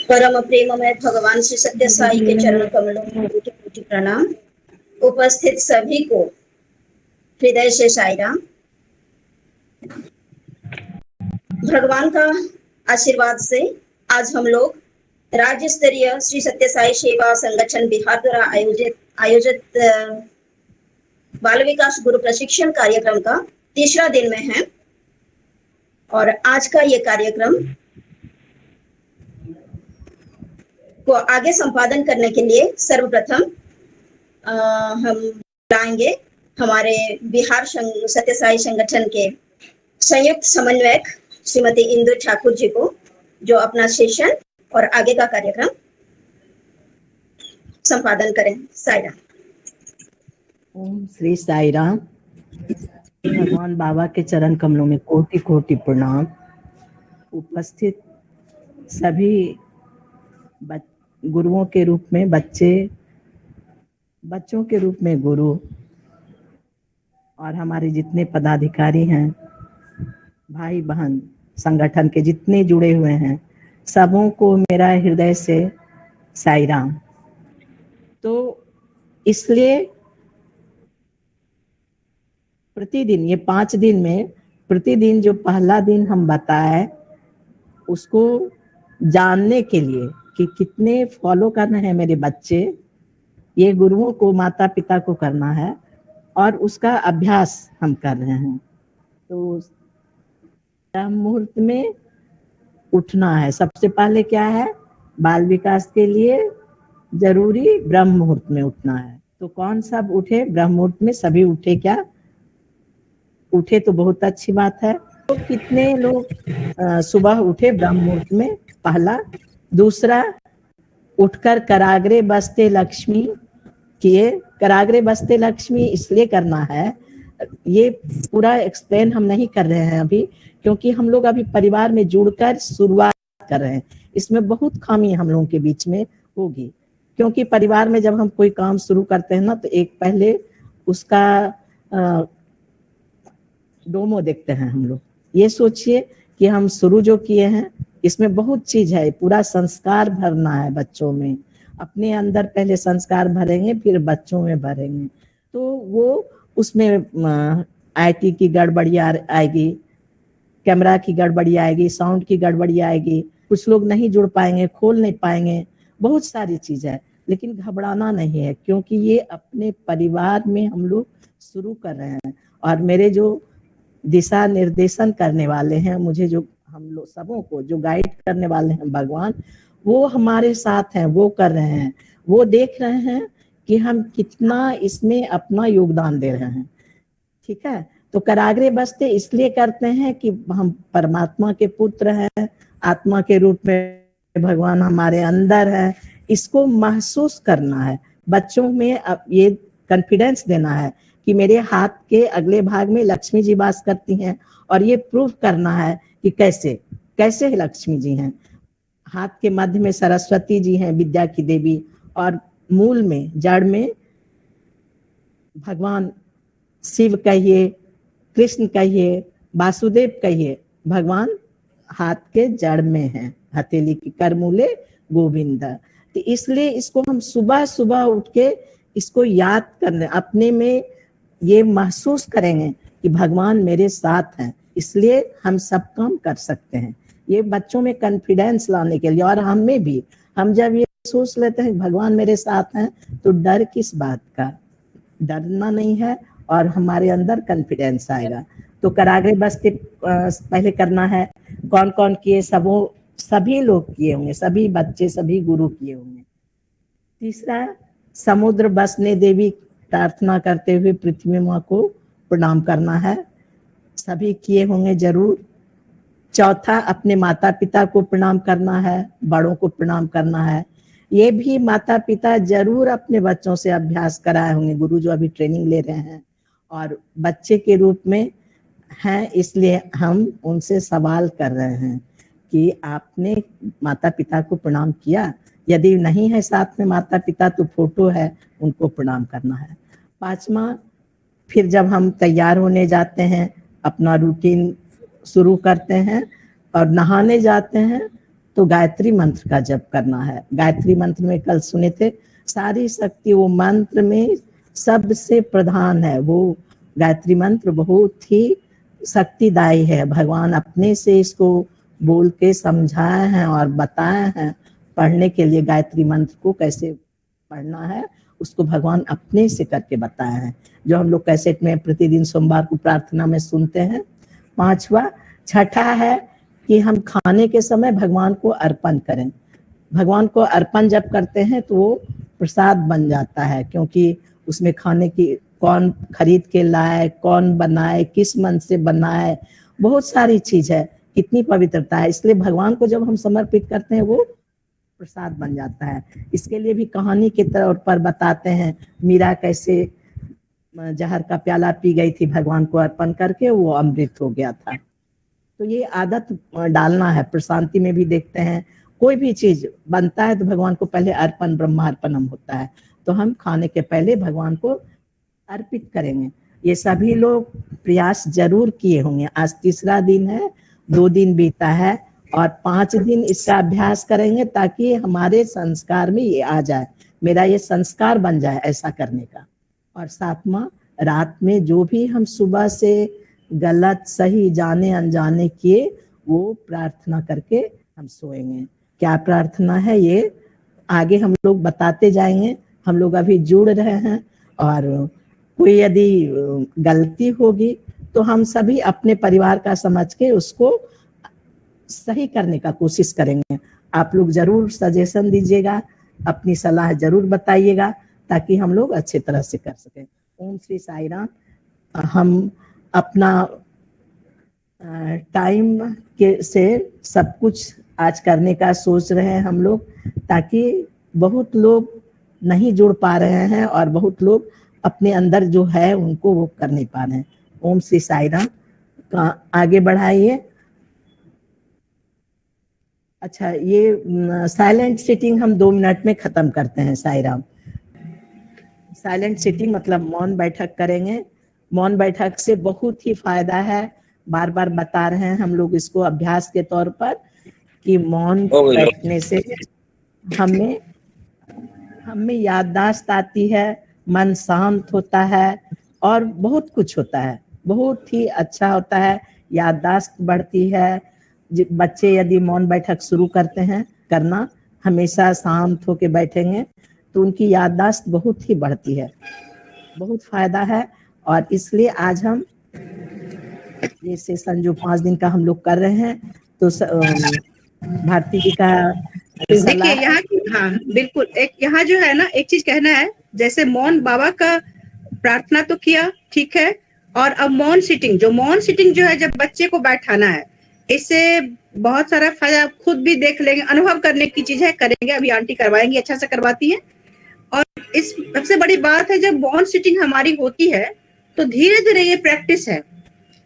परम प्रेममय भगवान श्री सत्य साई के चरण कमलों में कोटि कोटि प्रणाम। उपस्थित सभी को हृदय से साई राम। भगवान का आशीर्वाद से आज हम लोग राज्य स्तरीय श्री सत्य साई सेवा संगठन बिहार द्वारा आयोजित बाल विकास गुरु प्रशिक्षण कार्यक्रम का तीसरा दिन में है और आज का ये कार्यक्रम को आगे संपादन करने के लिए सर्वप्रथम हम बुलाएंगे हमारे बिहार सत्य साई संगठन के संयुक्त समन्वयक श्रीमती इंदु ठाकुर जी को, जो अपना सेशन और आगे का कार्यक्रम संपादन करें। साई राम। ओम श्री साई राम। भगवान बाबा के चरण कमलों में कोटि कोटि प्रणाम। उपस्थित सभी गुरुओं के रूप में बच्चे, बच्चों के रूप में गुरु और हमारे जितने पदाधिकारी हैं, भाई बहन संगठन के जितने जुड़े हुए हैं, सबों को मेरा हृदय से साई राम। तो इसलिए प्रतिदिन ये 5 दिन में प्रतिदिन जो पहला दिन हम बताए उसको जानने के लिए कि कितने फॉलो करना है मेरे बच्चे, ये गुरुओं को, माता पिता को करना है और उसका अभ्यास हम कर रहे हैं। तो ब्रह्म मुहूर्त में उठना है। सबसे पहले क्या है, बाल विकास के लिए जरूरी ब्रह्म मुहूर्त में उठना है। तो कौन सब उठे ब्रह्म मुहूर्त में? सभी उठे क्या? उठे तो बहुत अच्छी बात है। तो कितने लोग सुबह उठे ब्रह्म मुहूर्त में? पहला। दूसरा, उठकर कराग्रे बसते लक्ष्मी किए। कराग्रे बसते लक्ष्मी इसलिए करना है, ये पूरा एक्सप्लेन हम नहीं कर रहे हैं अभी, क्योंकि हम लोग अभी परिवार में जुड़कर शुरुआत कर रहे हैं। इसमें बहुत खामी हम लोगों के बीच में होगी, क्योंकि परिवार में जब हम कोई काम शुरू करते हैं ना, तो एक पहले उसका डोमो देखते हैं हम लोग। ये सोचिए कि हम शुरू जो किए हैं इसमें बहुत चीज है, पूरा संस्कार भरना है बच्चों में। अपने अंदर पहले संस्कार भरेंगे, फिर बच्चों में भरेंगे। तो वो उसमें आईटी की गड़बड़ी आएगी, कैमरा की गड़बड़ी आएगी, साउंड की गड़बड़ी आएगी, कुछ लोग नहीं जुड़ पाएंगे, खोल नहीं पाएंगे, बहुत सारी चीज है। लेकिन घबराना नहीं है, क्योंकि ये अपने परिवार में हम लोग शुरू कर रहे हैं। और मेरे जो दिशा निर्देशन करने वाले हैं, मुझे जो हम लोग सबों को जो गाइड करने वाले हैं भगवान, वो हमारे साथ हैं, वो कर रहे हैं, वो देख रहे हैं कि हम कितना इसमें अपना योगदान दे रहे हैं। ठीक है। तो कराग्रे बसते इसलिए करते हैं कि हम परमात्मा के पुत्र हैं, आत्मा के रूप में भगवान हमारे अंदर है। इसको महसूस करना है, बच्चों में ये कॉन्फिडेंस देना है कि मेरे हाथ के अगले भाग में लक्ष्मी जी वास करती हैं, और ये प्रूफ करना है कि कैसे कैसे लक्ष्मी जी हैं। हाथ के मध्य में सरस्वती जी हैं, विद्या की देवी, और मूल में, जड़ में भगवान शिव कहिए, कृष्ण कहिए, वासुदेव कहिए, भगवान हाथ के जड़ में हैं, हथेली की करमूले गोविंद। तो इसलिए इसको हम सुबह सुबह उठ के इसको याद करने, अपने में ये महसूस करेंगे कि भगवान मेरे साथ हैं, इसलिए हम सब काम कर सकते हैं। ये बच्चों में कॉन्फिडेंस लाने के लिए, और हमें भी, हम जब ये सोच लेते हैं भगवान मेरे साथ हैं, तो डर किस बात का? डरना नहीं है, और हमारे अंदर कॉन्फिडेंस आएगा। तो कराग्रे बसते पहले करना है। कौन कौन किए? सभी लोग किए होंगे, सभी बच्चे, सभी गुरु किए होंगे। तीसरा, समुद्र बसने देवी प्रार्थना करते हुए पृथ्वी माँ को प्रणाम करना है, सभी किए होंगे जरूर। चौथा, अपने माता पिता को प्रणाम करना है, बड़ों को प्रणाम करना है। ये भी माता पिता जरूर अपने बच्चों से अभ्यास कराए होंगे। गुरु जो अभी ट्रेनिंग ले रहे हैं और बच्चे के रूप में हैं, इसलिए हम उनसे सवाल कर रहे हैं कि आपने माता पिता को प्रणाम किया? यदि नहीं है साथ में माता पिता तो फोटो है, उनको प्रणाम करना है। 5वां, फिर जब हम तैयार होने जाते हैं, अपना रूटीन शुरू करते हैं और नहाने जाते हैं तो गायत्री मंत्र का जप करना है। गायत्री मंत्र में कल सुने थे, सारी शक्ति वो मंत्र में सबसे प्रधान है। वो गायत्री मंत्र बहुत ही शक्तिदायी है। भगवान अपने से इसको बोल के समझाए हैं और बताए हैं पढ़ने के लिए। गायत्री मंत्र को कैसे पढ़ना है उसको भगवान अपने से करके बताए हैं, जो हम लोग कैसेट में प्रतिदिन सोमवार को प्रार्थना में सुनते हैं। 5वां, छठा है कि हम खाने के समय भगवान को अर्पण करें। भगवान को अर्पण जब करते हैं तो वो प्रसाद बन जाता है, क्योंकि उसमें खाने की कौन खरीद के लाए, कौन बनाए, किस मन से बनाए, बहुत सारी चीज है, कितनी पवित्रता है। इसलिए भगवान को जब हम समर्पित करते हैं वो प्रसाद बन जाता है। इसके लिए भी कहानी के तौर पर बताते हैं, मीरा कैसे जहर का प्याला पी गई थी, भगवान को अर्पण करके वो अमृत हो गया था। तो ये आदत डालना है। प्रशांति में भी देखते हैं, कोई भी चीज बनता है तो भगवान को पहले अर्पण ब्रह्मार्पणम होता है, तो हम खाने के पहले भगवान को अर्पित करेंगे। ये सभी लोग प्रयास जरूर किए होंगे। आज 3रा दिन है, 2 दिन बीता है और 5 दिन इसका अभ्यास करेंगे ताकि हमारे संस्कार में ये आ जाए, मेरा ये संस्कार बन जाए ऐसा करने का। और 7वां, रात में जो भी हम सुबह से गलत सही जाने अनजाने किए वो प्रार्थना करके हम सोएंगे। क्या प्रार्थना है ये आगे हम लोग बताते जाएंगे। हम लोग अभी जुड़ रहे हैं और कोई यदि गलती होगी तो हम सभी अपने परिवार का समझ के उसको सही करने का कोशिश करेंगे। आप लोग जरूर सजेशन दीजिएगा, अपनी सलाह जरूर बताइएगा ताकि हम लोग अच्छे तरह से कर सकें। ओम श्री साई राम। हम अपना टाइम के से सब कुछ आज करने का सोच रहे हैं हम लोग, ताकि बहुत लोग नहीं जुड़ पा रहे हैं और बहुत लोग अपने अंदर जो है उनको वो कर नहीं पा रहे हैं। ओम श्री साई राम। आगे बढ़ाइए। अच्छा, ये साइलेंट सिटिंग हम 2 मिनट में खत्म करते हैं। साई राम। साइलेंट सिटिंग मतलब मौन बैठक करेंगे। मौन बैठक से बहुत ही फायदा है, बार बार बता रहे हैं हम लोग इसको अभ्यास के तौर पर कि मौन बैठने से हमें याददाश्त आती है, मन शांत होता है और बहुत कुछ होता है, बहुत ही अच्छा होता है, याददाश्त बढ़ती है। बच्चे यदि मौन बैठक शुरू करते हैं करना, हमेशा शांत होके बैठेंगे तो उनकी याददाश्त बहुत ही बढ़ती है, बहुत फायदा है। और इसलिए आज हम ये सेशन जो 5 दिन का हम लोग कर रहे हैं, तो भारती जी का देखिए यहाँ हाँ बिल्कुल, एक यहाँ जो है ना, एक चीज कहना है, जैसे मौन बाबा का प्रार्थना तो किया, ठीक है, और अब मौन सिटिंग जो है, जब बच्चे को बैठाना है, इससे बहुत सारा फायदा आप खुद भी देख लेंगे, अनुभव करने की चीज है, करेंगे। अभी आंटी करवाएंगी, अच्छा से करवाती है। और इस सबसे बड़ी बात है, जब मौन सिटिंग हमारी होती है तो धीरे धीरे ये प्रैक्टिस है,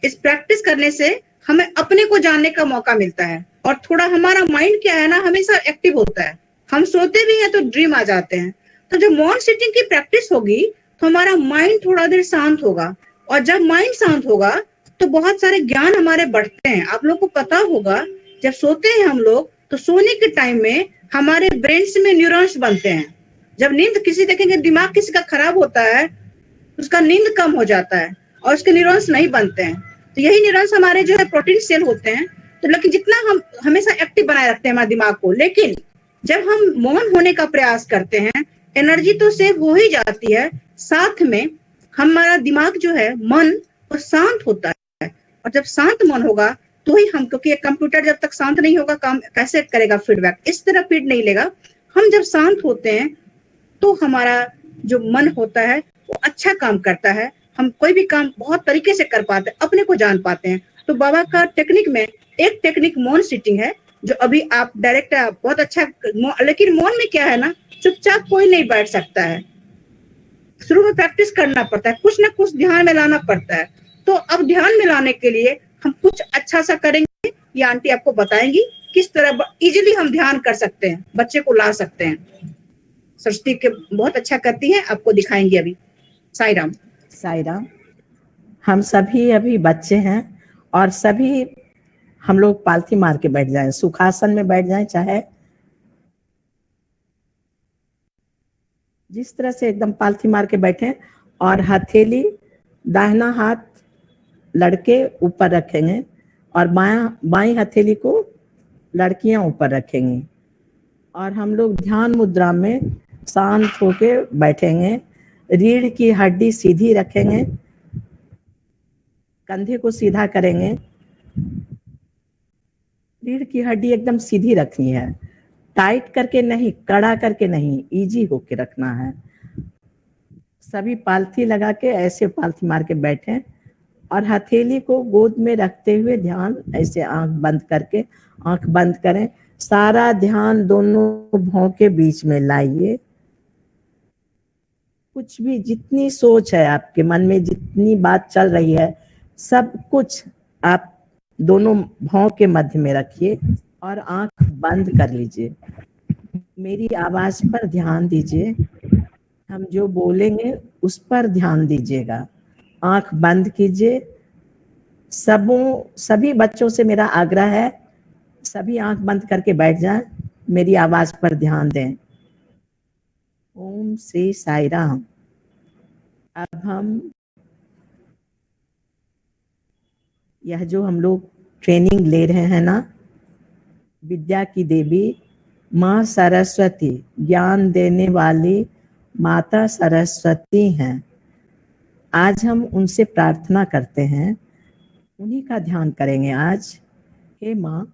इस प्रैक्टिस करने से हमें अपने को जानने का मौका मिलता है और थोड़ा हमारा माइंड क्या है ना, हमेशा एक्टिव होता है। हम सोते भी हैं तो ड्रीम आ जाते हैं। तो जब मौन सिटिंग की प्रैक्टिस होगी तो हमारा माइंड थोड़ा देर शांत होगा, और जब माइंड शांत होगा तो बहुत सारे ज्ञान हमारे बढ़ते हैं। आप लोग को पता होगा, जब सोते हैं हम लोग तो सोने के टाइम में हमारे ब्रेन्स में न्यूरॉन्स बनते हैं। जब नींद किसी देखेंगे, दिमाग किसी का खराब होता है, उसका नींद कम हो जाता है और उसके न्यूरॉन्स नहीं बनते हैं। तो यही न्यूरॉन्स हमारे जो है प्रोटीन सेल होते हैं। तो लेकिन जितना हम हमेशा एक्टिव बनाए रखते हैं हमारे दिमाग को, लेकिन जब हम मौन होने का प्रयास करते हैं, एनर्जी तो सेव हो ही जाती है, साथ में हमारा दिमाग जो है, मन, वो शांत होता है। और जब शांत मन होगा तो ही हम, क्योंकि एक कंप्यूटर जब तक शांत नहीं होगा काम कैसे करेगा, फीडबैक इस तरह फीड नहीं लेगा। हम जब शांत होते हैं तो हमारा जो मन होता है वो अच्छा काम करता है, हम कोई भी काम बहुत तरीके से कर पाते हैं, अपने को जान पाते हैं। तो बाबा का टेक्निक में एक टेक्निक मौन सिटिंग है, जो अभी आप डायरेक्ट बहुत अच्छा, लेकिन मौन में क्या है ना, चुपचाप कोई नहीं बैठ सकता है, शुरू में प्रैक्टिस करना पड़ता है, कुछ ना कुछ ध्यान में लाना पड़ता है। तो अब ध्यान में लाने के लिए हम कुछ अच्छा सा करेंगे, ये आंटी आपको बताएंगी किस तरह इजीली हम ध्यान कर सकते हैं, बच्चे को ला सकते हैं। सरस्वती के बहुत अच्छा करती हैं, आपको दिखाएंगे अभी। साई राम। साई राम। हम सभी अभी बच्चे हैं और सभी हम लोग पालथी मार के बैठ जाएं, सुखासन में बैठ जाएं, चाहे जिस तरह से एकदम पालथी मार के बैठे, और हथेली दाहिना हाथ लड़के ऊपर रखेंगे और बाई हथेली को लड़कियां ऊपर रखेंगी, और हम लोग ध्यान मुद्रा में शांत होके बैठेंगे। रीढ़ की हड्डी सीधी रखेंगे, कंधे को सीधा करेंगे, रीढ़ की हड्डी एकदम सीधी रखनी है, टाइट करके नहीं, कड़ा करके नहीं, इजी होके रखना है। सभी पालथी लगा के ऐसे पालथी मार के बैठे और हथेली को गोद में रखते हुए ध्यान ऐसे आंख बंद करके, आंख बंद करें, सारा ध्यान दोनों भौं के बीच में लाइए। कुछ भी जितनी सोच है आपके मन में, जितनी बात चल रही है, सब कुछ आप दोनों भौं के मध्य में रखिए और आंख बंद कर लीजिए। मेरी आवाज पर ध्यान दीजिए, हम जो बोलेंगे उस पर ध्यान दीजिएगा। आंख बंद कीजिए। सभी बच्चों से मेरा आग्रह है, सभी आंख बंद करके बैठ जाएं, मेरी आवाज पर ध्यान दें। ओम श्री साई राम। अब हम यह जो हम लोग ट्रेनिंग ले रहे हैं ना, विद्या की देवी माँ सरस्वती, ज्ञान देने वाली माता सरस्वती हैं। आज हम उनसे प्रार्थना करते हैं, उन्हीं का ध्यान करेंगे आज। हे माँ,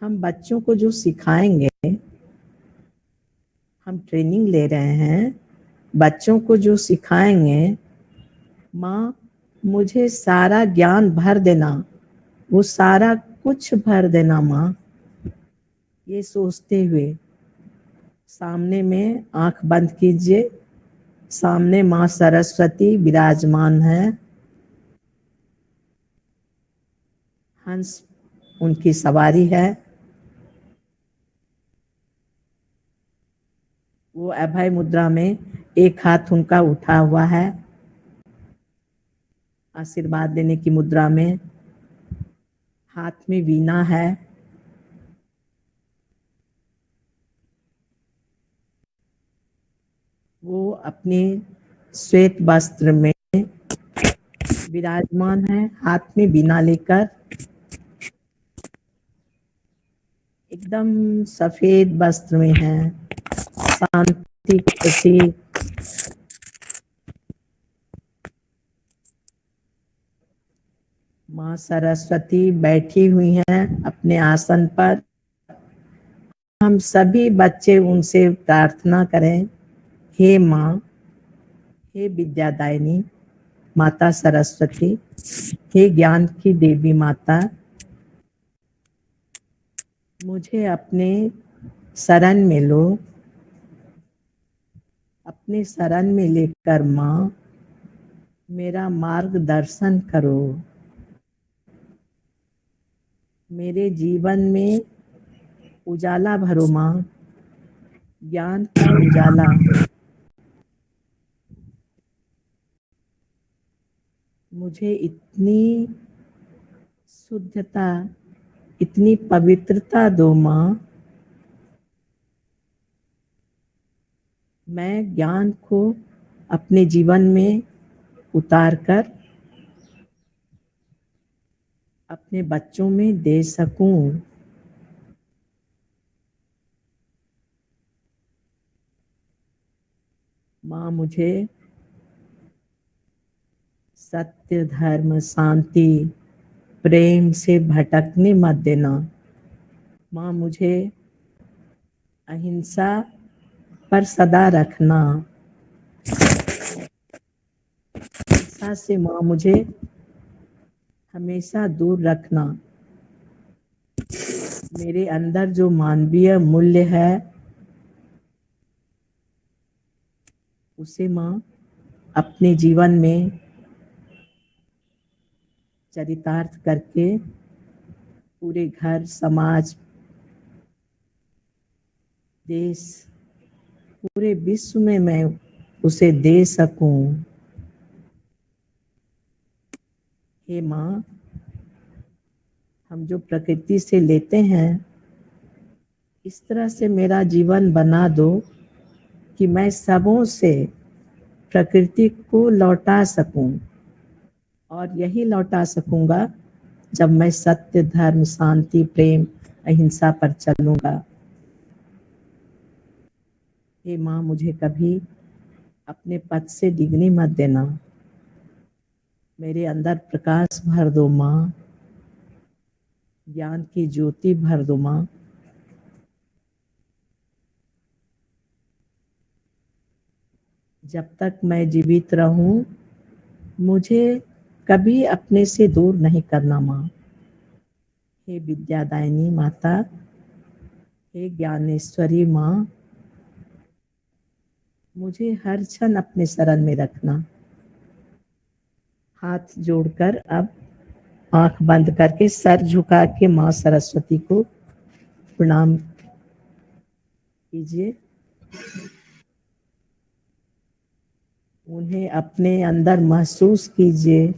हम बच्चों को जो सिखाएंगे, हम ट्रेनिंग ले रहे हैं, बच्चों को जो सिखाएंगे, माँ मुझे सारा ज्ञान भर देना, वो सारा कुछ भर देना माँ। ये सोचते हुए सामने में आंख बंद कीजिए। सामने माँ सरस्वती विराजमान है, हंस उनकी सवारी है। वो अभय मुद्रा में एक हाथ उनका उठा हुआ है, आशीर्वाद देने की मुद्रा में, हाथ में वीणा है। वो अपने श्वेत वस्त्र में विराजमान है, हाथ में वीणा लेकर, एकदम सफेद वस्त्र में है, शांति के प्रतीक। माँ सरस्वती बैठी हुई हैं अपने आसन पर। हम सभी बच्चे उनसे प्रार्थना करें, हे माँ, हे विद्यादायिनी माता सरस्वती, हे ज्ञान की देवी माता, मुझे अपने शरण में लो। अपने शरण में लेकर माँ मेरा मार्गदर्शन करो। मेरे जीवन में उजाला भरो माँ, ज्ञान का उजाला। मुझे इतनी शुद्धता, इतनी पवित्रता दो माँ, मैं ज्ञान को अपने जीवन में उतार कर अपने बच्चों में दे सकूं। माँ मुझे सत्य, धर्म, शांति, प्रेम से भटकने मत देना। माँ मुझे अहिंसा पर सदा रखना। अहिंसा से माँ मुझे हमेशा दूर रखना। मेरे अंदर जो मानवीय मूल्य है उसे माँ अपने जीवन में चरितार्थ करके पूरे घर, समाज, देश, पूरे विश्व में मैं उसे दे सकूं। हे माँ, हम जो प्रकृति से लेते हैं इस तरह से मेरा जीवन बना दो कि मैं सबों से प्रकृति को लौटा सकूं, और यही लौटा सकूंगा जब मैं सत्य, धर्म, शांति, प्रेम, अहिंसा पर चलूंगा। हे माँ, मुझे कभी अपने पथ से डिगने मत देना। मेरे अंदर प्रकाश भर दो माँ, ज्ञान की ज्योति भर दो माँ। जब तक मैं जीवित रहूं मुझे कभी अपने से दूर नहीं करना माँ। हे विद्यादायिनी माता, हे ज्ञानेश्वरी माँ, मुझे हर क्षण अपने शरण में रखना। हाथ जोड़कर अब आंख बंद करके सर झुका के माँ सरस्वती को प्रणाम कीजिए। उन्हें अपने अंदर महसूस कीजिए।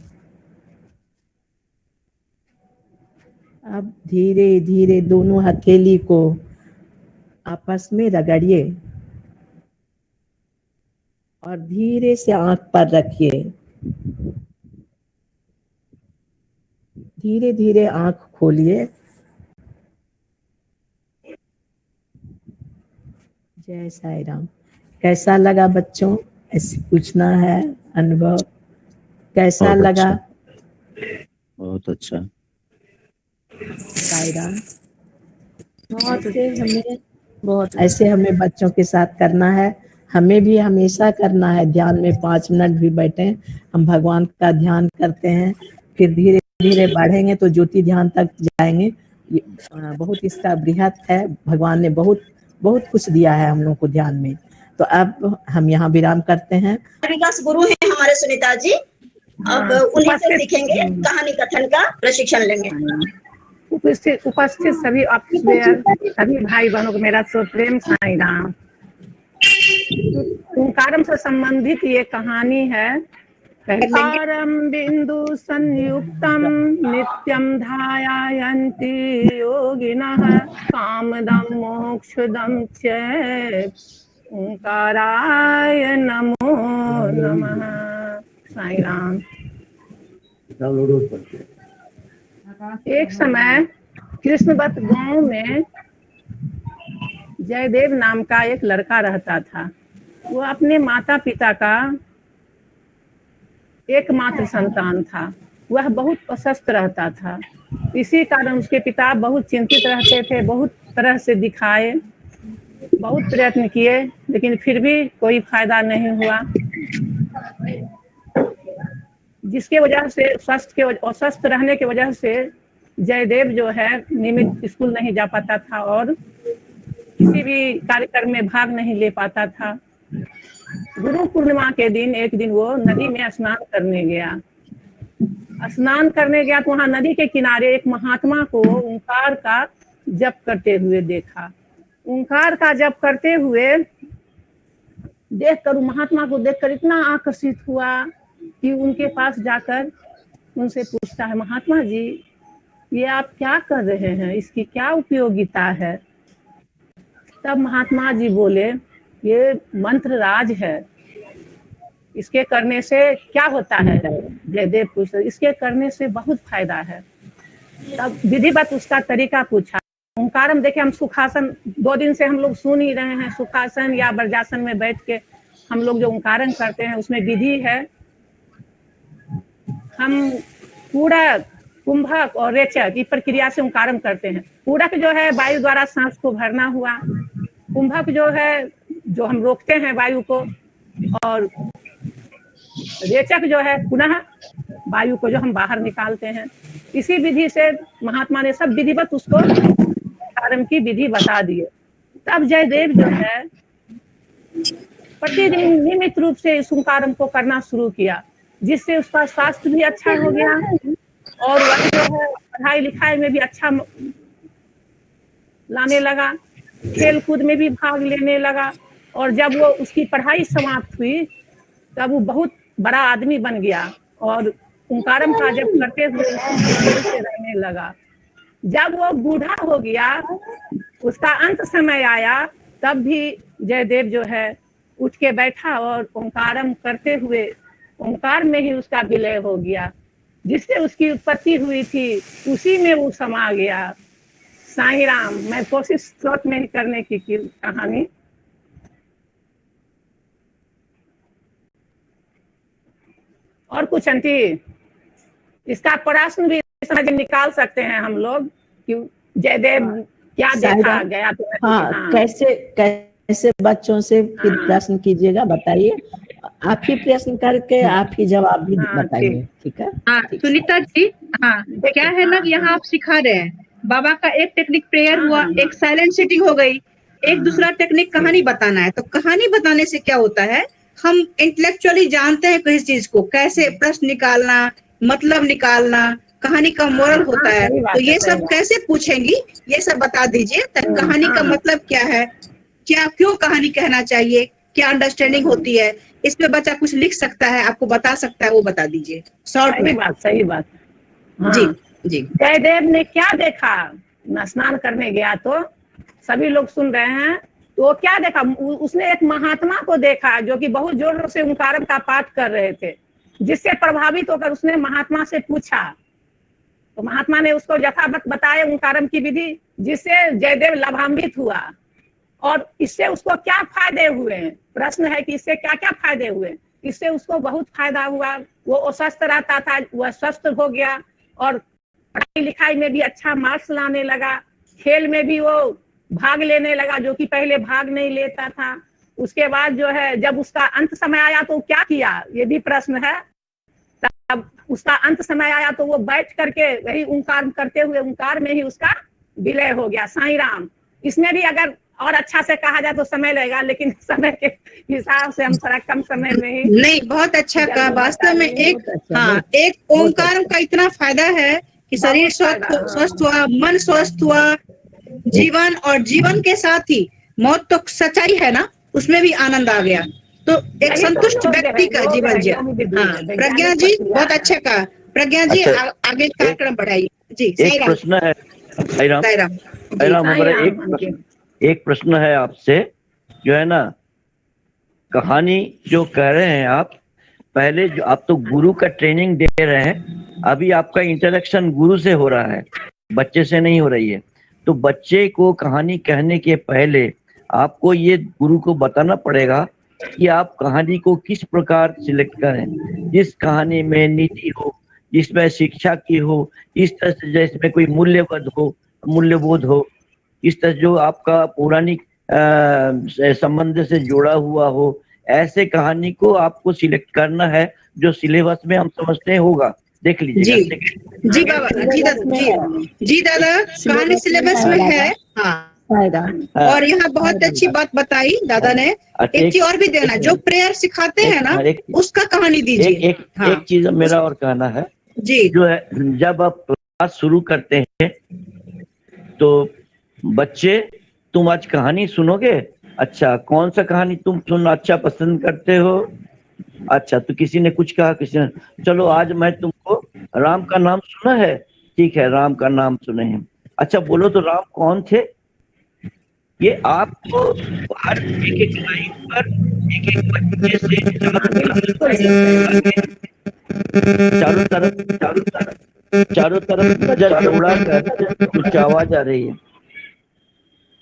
अब धीरे धीरे दोनों हथेली को आपस में रगड़िए और धीरे से आंख पर रखिए। धीरे धीरे आंख खोलिए। जय साई राम। कैसा लगा बच्चों? ऐसे पूछना है अनुभव कैसा बहुत लगा? बहुत अच्छा। साई राम। ऐसे हमें बच्चों के साथ करना है। हमें भी हमेशा करना है। ध्यान में 5 मिनट भी बैठे हम भगवान का ध्यान करते हैं, फिर धीरे धीरे बढ़ेंगे तो ज्योति ध्यान तक जाएंगे। बहुत इसका बृहत है। भगवान ने बहुत बहुत कुछ दिया है हम लोग को ध्यान में। तो अब हम यहाँ विराम करते हैं। विकास गुरु हैं हमारे सुनीता जी। अब उन्हीं से सीखेंगे, कहानी कथन का प्रशिक्षण लेंगे। उपस्थित सभी सभी भाई बहनों को मेरा प्रेम साई राम। ओंकारम से संबंधित ये कहानी है। ओंकारम बिंदु संयुक्तम नित्यम ध्यायन्ति योगिनः कामदम मोक्षदम च ओंकाराय नमो नमः। साई राम। एक समय कृष्णवत गांव में जयदेव नाम का एक लड़का रहता था। वो अपने माता पिता का एकमात्र संतान था। वह बहुत अस्वस्थ रहता था। इसी कारण उसके पिता बहुत चिंतित रहते थे। बहुत तरह से दिखाए, बहुत प्रयत्न किए, लेकिन फिर भी कोई फायदा नहीं हुआ, जिसके वजह से अस्वस्थ रहने की वजह से जयदेव जो है नियमित स्कूल नहीं जा पाता था और किसी भी कार्यक्रम में भाग नहीं ले पाता था। गुरु पूर्णिमा के दिन एक दिन वो नदी में स्नान करने गया। स्नान करने गया तो वहां नदी के किनारे एक महात्मा को ओंकार का जप करते हुए देखा। ओंकार का जप करते हुए देखकर महात्मा को देखकर इतना आकर्षित हुआ कि उनके पास जाकर उनसे पूछता है, महात्मा जी ये आप क्या कर रहे हैं, इसकी क्या उपयोगिता है? तब महात्मा जी बोले, ये मंत्र राज है, इसके करने से क्या होता है? जयदेव पूछते, इसके करने से बहुत फायदा है। तब विधिवत उसका तरीका पूछा। ओंकारम देखे हम सुखासन 2 दिन से हम लोग सुन ही रहे हैं। सुखासन या वज्रासन में बैठ के हम लोग जो ओंकारन करते हैं उसमें विधि है। हम पूरा कुंभक और रेचक की प्रक्रिया से ओंकारम करते हैं। पूरक जो है वायु द्वारा सांस को भरना हुआ, कुंभक जो है जो हम रोकते हैं वायु को, और रेचक जो है पुनः वायु को जो हम बाहर निकालते हैं। इसी विधि से महात्मा ने सब विधिवत उसको ओंकारम की विधि बता दिए। तब जयदेव जो है प्रतिदिन नियमित रूप से इस ओंकारम को करना शुरू किया, जिससे उसका स्वास्थ्य भी अच्छा हो गया और वह जो है पढ़ाई लिखाई में भी अच्छा लाने लगा, खेल कूद में भी भाग लेने लगा। और जब वो उसकी पढ़ाई समाप्त हुई तब वो बहुत बड़ा आदमी बन गया और ओंकारम का जप करते हुए से रहने लगा। जब वो बूढ़ा हो गया, उसका अंत समय आया, तब भी जयदेव जो है उठ के बैठा और ओंकारम करते हुए ओंकार में ही उसका विलय हो गया। जिससे उसकी उत्पत्ति हुई थी उसी में वो समा गया। साईं राम। मैं कोशिश शॉर्ट में ही करने की कहानी। और कुछ आंटी, इसका प्रश्न भी समझ निकाल सकते हैं हम लोग कि जयदेव क्या देखा गया तो। हाँ, कैसे बच्चों से फिर प्रश्न कीजिएगा, बताइए। आप ही प्रश्न करके आप ही जवाब भी बताइए, ठीक है? हाँ सुनीता जी, हाँ क्या है ना, यहाँ आप सिखा रहे हैं। बाबा का एक टेक्निक प्रेयर हुआ, एक साइलेंट सिटिंग हो गई, एक दूसरा टेक्निक कहानी बताना है। तो कहानी बताने से क्या होता है, हम इंटेलेक्चुअली जानते हैं किसी चीज को, कैसे प्रश्न निकालना, मतलब निकालना, कहानी का मोरल होता है। तो ये सब कैसे पूछेंगी, ये सब बता दीजिए। कहानी का मतलब क्या है, क्या क्यों कहानी कहना चाहिए, क्या अंडरस्टैंडिंग होती है, इस पे बच्चा कुछ लिख सकता है, आपको बता सकता है, वो बता दीजिए शॉर्ट में। सही बात। हाँ। जी जी। जयदेव ने क्या देखा, स्नान करने गया तो सभी लोग सुन रहे हैं, तो वो क्या देखा, उसने एक महात्मा को देखा जो कि बहुत जोरों से ओंकारम का पाठ कर रहे थे। जिससे प्रभावित होकर उसने महात्मा से पूछा, तो महात्मा ने उसको यथावत बताया ओंकारम की विधि, जिससे जयदेव लाभान्वित हुआ। और इससे उसको क्या फायदे हुए, प्रश्न है कि इससे क्या क्या फायदे हुए। इससे उसको बहुत फायदा हुआ, वो अस्वस्थ रहता था, वह स्वस्थ हो गया और पढ़ाई लिखाई में भी अच्छा मार्क्स लाने लगा, खेल में भी वो भाग लेने लगा जो कि पहले भाग नहीं लेता था। उसके बाद जो है जब उसका अंत समय आया तो क्या किया, ये भी प्रश्न है। तब उसका अंत समय आया तो वो बैठ करके वही ओंकार करते हुए ओंकार में ही उसका विलय हो गया। साईं राम। इसमें भी अगर और अच्छा से कहा जाए तो समय लगेगा, लेकिन समय के हिसाब से हम थोड़ा कम समय में ही। नहीं, बहुत अच्छा कहा वास्तव में। एक ओंकार का इतना फायदा है कि शरीर स्वस्थ हुआ, मन स्वस्थ हुआ, जीवन और जीवन के साथ ही मौत तो सच्चाई है ना, उसमें भी आनंद आ गया। तो एक संतुष्ट व्यक्ति का जीवन जिया। हाँ प्रज्ञा जी, बहुत अच्छा कहा। प्रज्ञा जी आगे कार्यक्रम बढ़ाइए जी। एक प्रश्न है, एक प्रश्न है आपसे, जो है ना कहानी जो कह रहे हैं आप, पहले जो आप तो गुरु का ट्रेनिंग दे रहे हैं, अभी आपका इंटरेक्शन गुरु से हो रहा है, बच्चे से नहीं हो रही है। तो बच्चे को कहानी कहने के पहले आपको ये गुरु को बताना पड़ेगा कि आप कहानी को किस प्रकार सिलेक्ट करें, जिस कहानी में नीति हो, जिसमें शिक्षा की हो, इस तरह से जिसमें कोई मूल्यबोध हो, इस तरह जो आपका पौराणिक संबंध से जुड़ा हुआ हो, ऐसे कहानी को आपको सिलेक्ट करना है जो सिलेबस में हम समझते होगा। देख लीजिएगा जी बाबा जी दादा, कहानी सिलेबस में है। हाँ और यहाँ बहुत अच्छी बात बताई दादा ने। एक चीज और भी देना, जो प्रेयर सिखाते हैं ना उसका कहानी दीजिए। एक चीज मेरा और कहना है जी, जो है जब आप क्लास शुरू करते हैं तो बच्चे, तुम आज कहानी सुनोगे, अच्छा कौन सा कहानी तुम सुनना अच्छा पसंद करते हो, अच्छा तो किसी ने कुछ कहा, किसी ने, चलो आज मैं तुमको राम का नाम सुना है, ठीक है राम का नाम सुने हैं, अच्छा बोलो तो राम कौन थे। ये आपको हर एक लाइन पर एक बच्चे से चारों तरफ नजर दौड़ा कर कुछ आवाज आ रही है,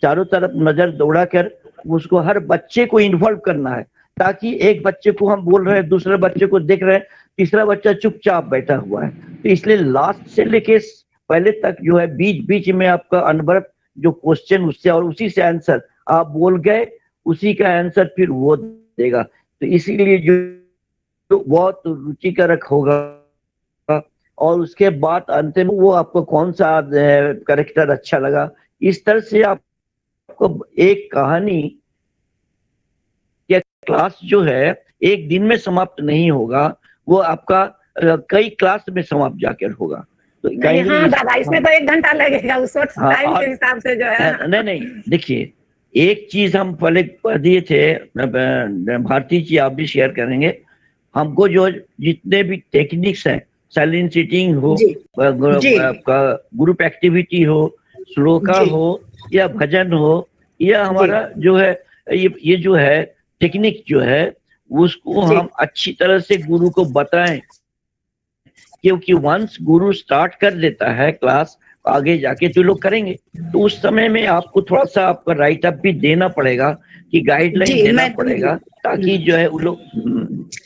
चारों तरफ नजर दौड़ा कर उसको हर बच्चे को इन्वॉल्व करना है, ताकि एक बच्चे को हम बोल रहे हैं, दूसरे बच्चे को देख रहे हैं, तीसरा बच्चा चुपचाप बैठा हुआ है। तो इसलिए लास्ट से लेके पहले तक जो है बीच बीच में आपका अनवरत जो क्वेश्चन उससे और उसी से आंसर आप बोल गए, उसी का आंसर फिर वो देगा। तो इसीलिए जो बहुत रुचिकारक होगा, और उसके बाद अंत में वो आपको कौन सा कैरेक्टर अच्छा लगा, इस तरह से आपको एक कहानी या क्लास जो है एक दिन में समाप्त नहीं होगा, वो आपका कई क्लास में समाप्त जाकर होगा। तो हाँ दादा, इसमें तो 1 घंटा लगेगा उस वक्त टाइम के हिसाब से जो है। नहीं, देखिए एक चीज हम पहले पढ़ दिए थे, भारती जी आप भी शेयर करेंगे, हमको जो जितने भी टेक्निक्स हैं, साइलेंट सिटिंग हो, ग्रुप एक्टिविटी हो, श्लोका हो या भजन हो, या हमारा जो है ये जो है टेक्निक जो है उसको हम अच्छी तरह से गुरु को बताएं, क्योंकि वंस गुरु स्टार्ट कर देता है क्लास, आगे जाके तो लोग करेंगे, तो उस समय में आपको थोड़ा सा आपका राइट अप भी देना पड़ेगा, कि गाइडलाइन देना पड़ेगा, ताकि जो है वो लोग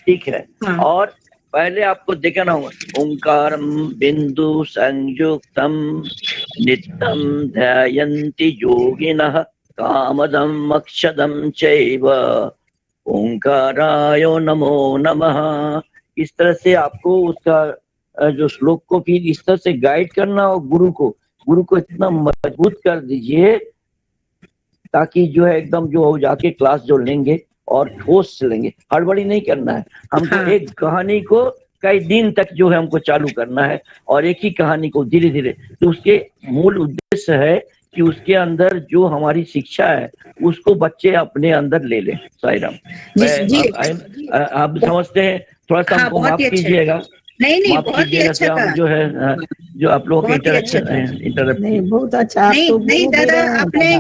ठीक है। और पहले आपको देखना होगा ओंकारम बिंदु संयुक्तम नित्यम ध्यायन्ति योगिनः कामदम अक्षदम चैव ओंकाराय नमो नमः। इस तरह से आपको उसका जो श्लोक को फिर इस तरह से गाइड करना, और गुरु को इतना मजबूत कर दीजिए ताकि जो है एकदम जो हो जाके क्लास जो लेंगे और ठोस से लेंगे, हड़बड़ी नहीं करना है हमको। एक कहानी को कई दिन तक जो है हमको चालू करना है, और एक ही कहानी को धीरे धीरे, तो उसके मूल उद्देश्य है कि उसके अंदर जो हमारी शिक्षा है उसको बच्चे अपने अंदर ले लें। साईं राम, आप समझते हैं, थोड़ा सा हमको माफ कीजिएगा। नहीं बहुत ही अच्छा हम जो है जो आप लोग इंटरेक्शन नहीं, बहुत अच्छा। नहीं दादा, आपने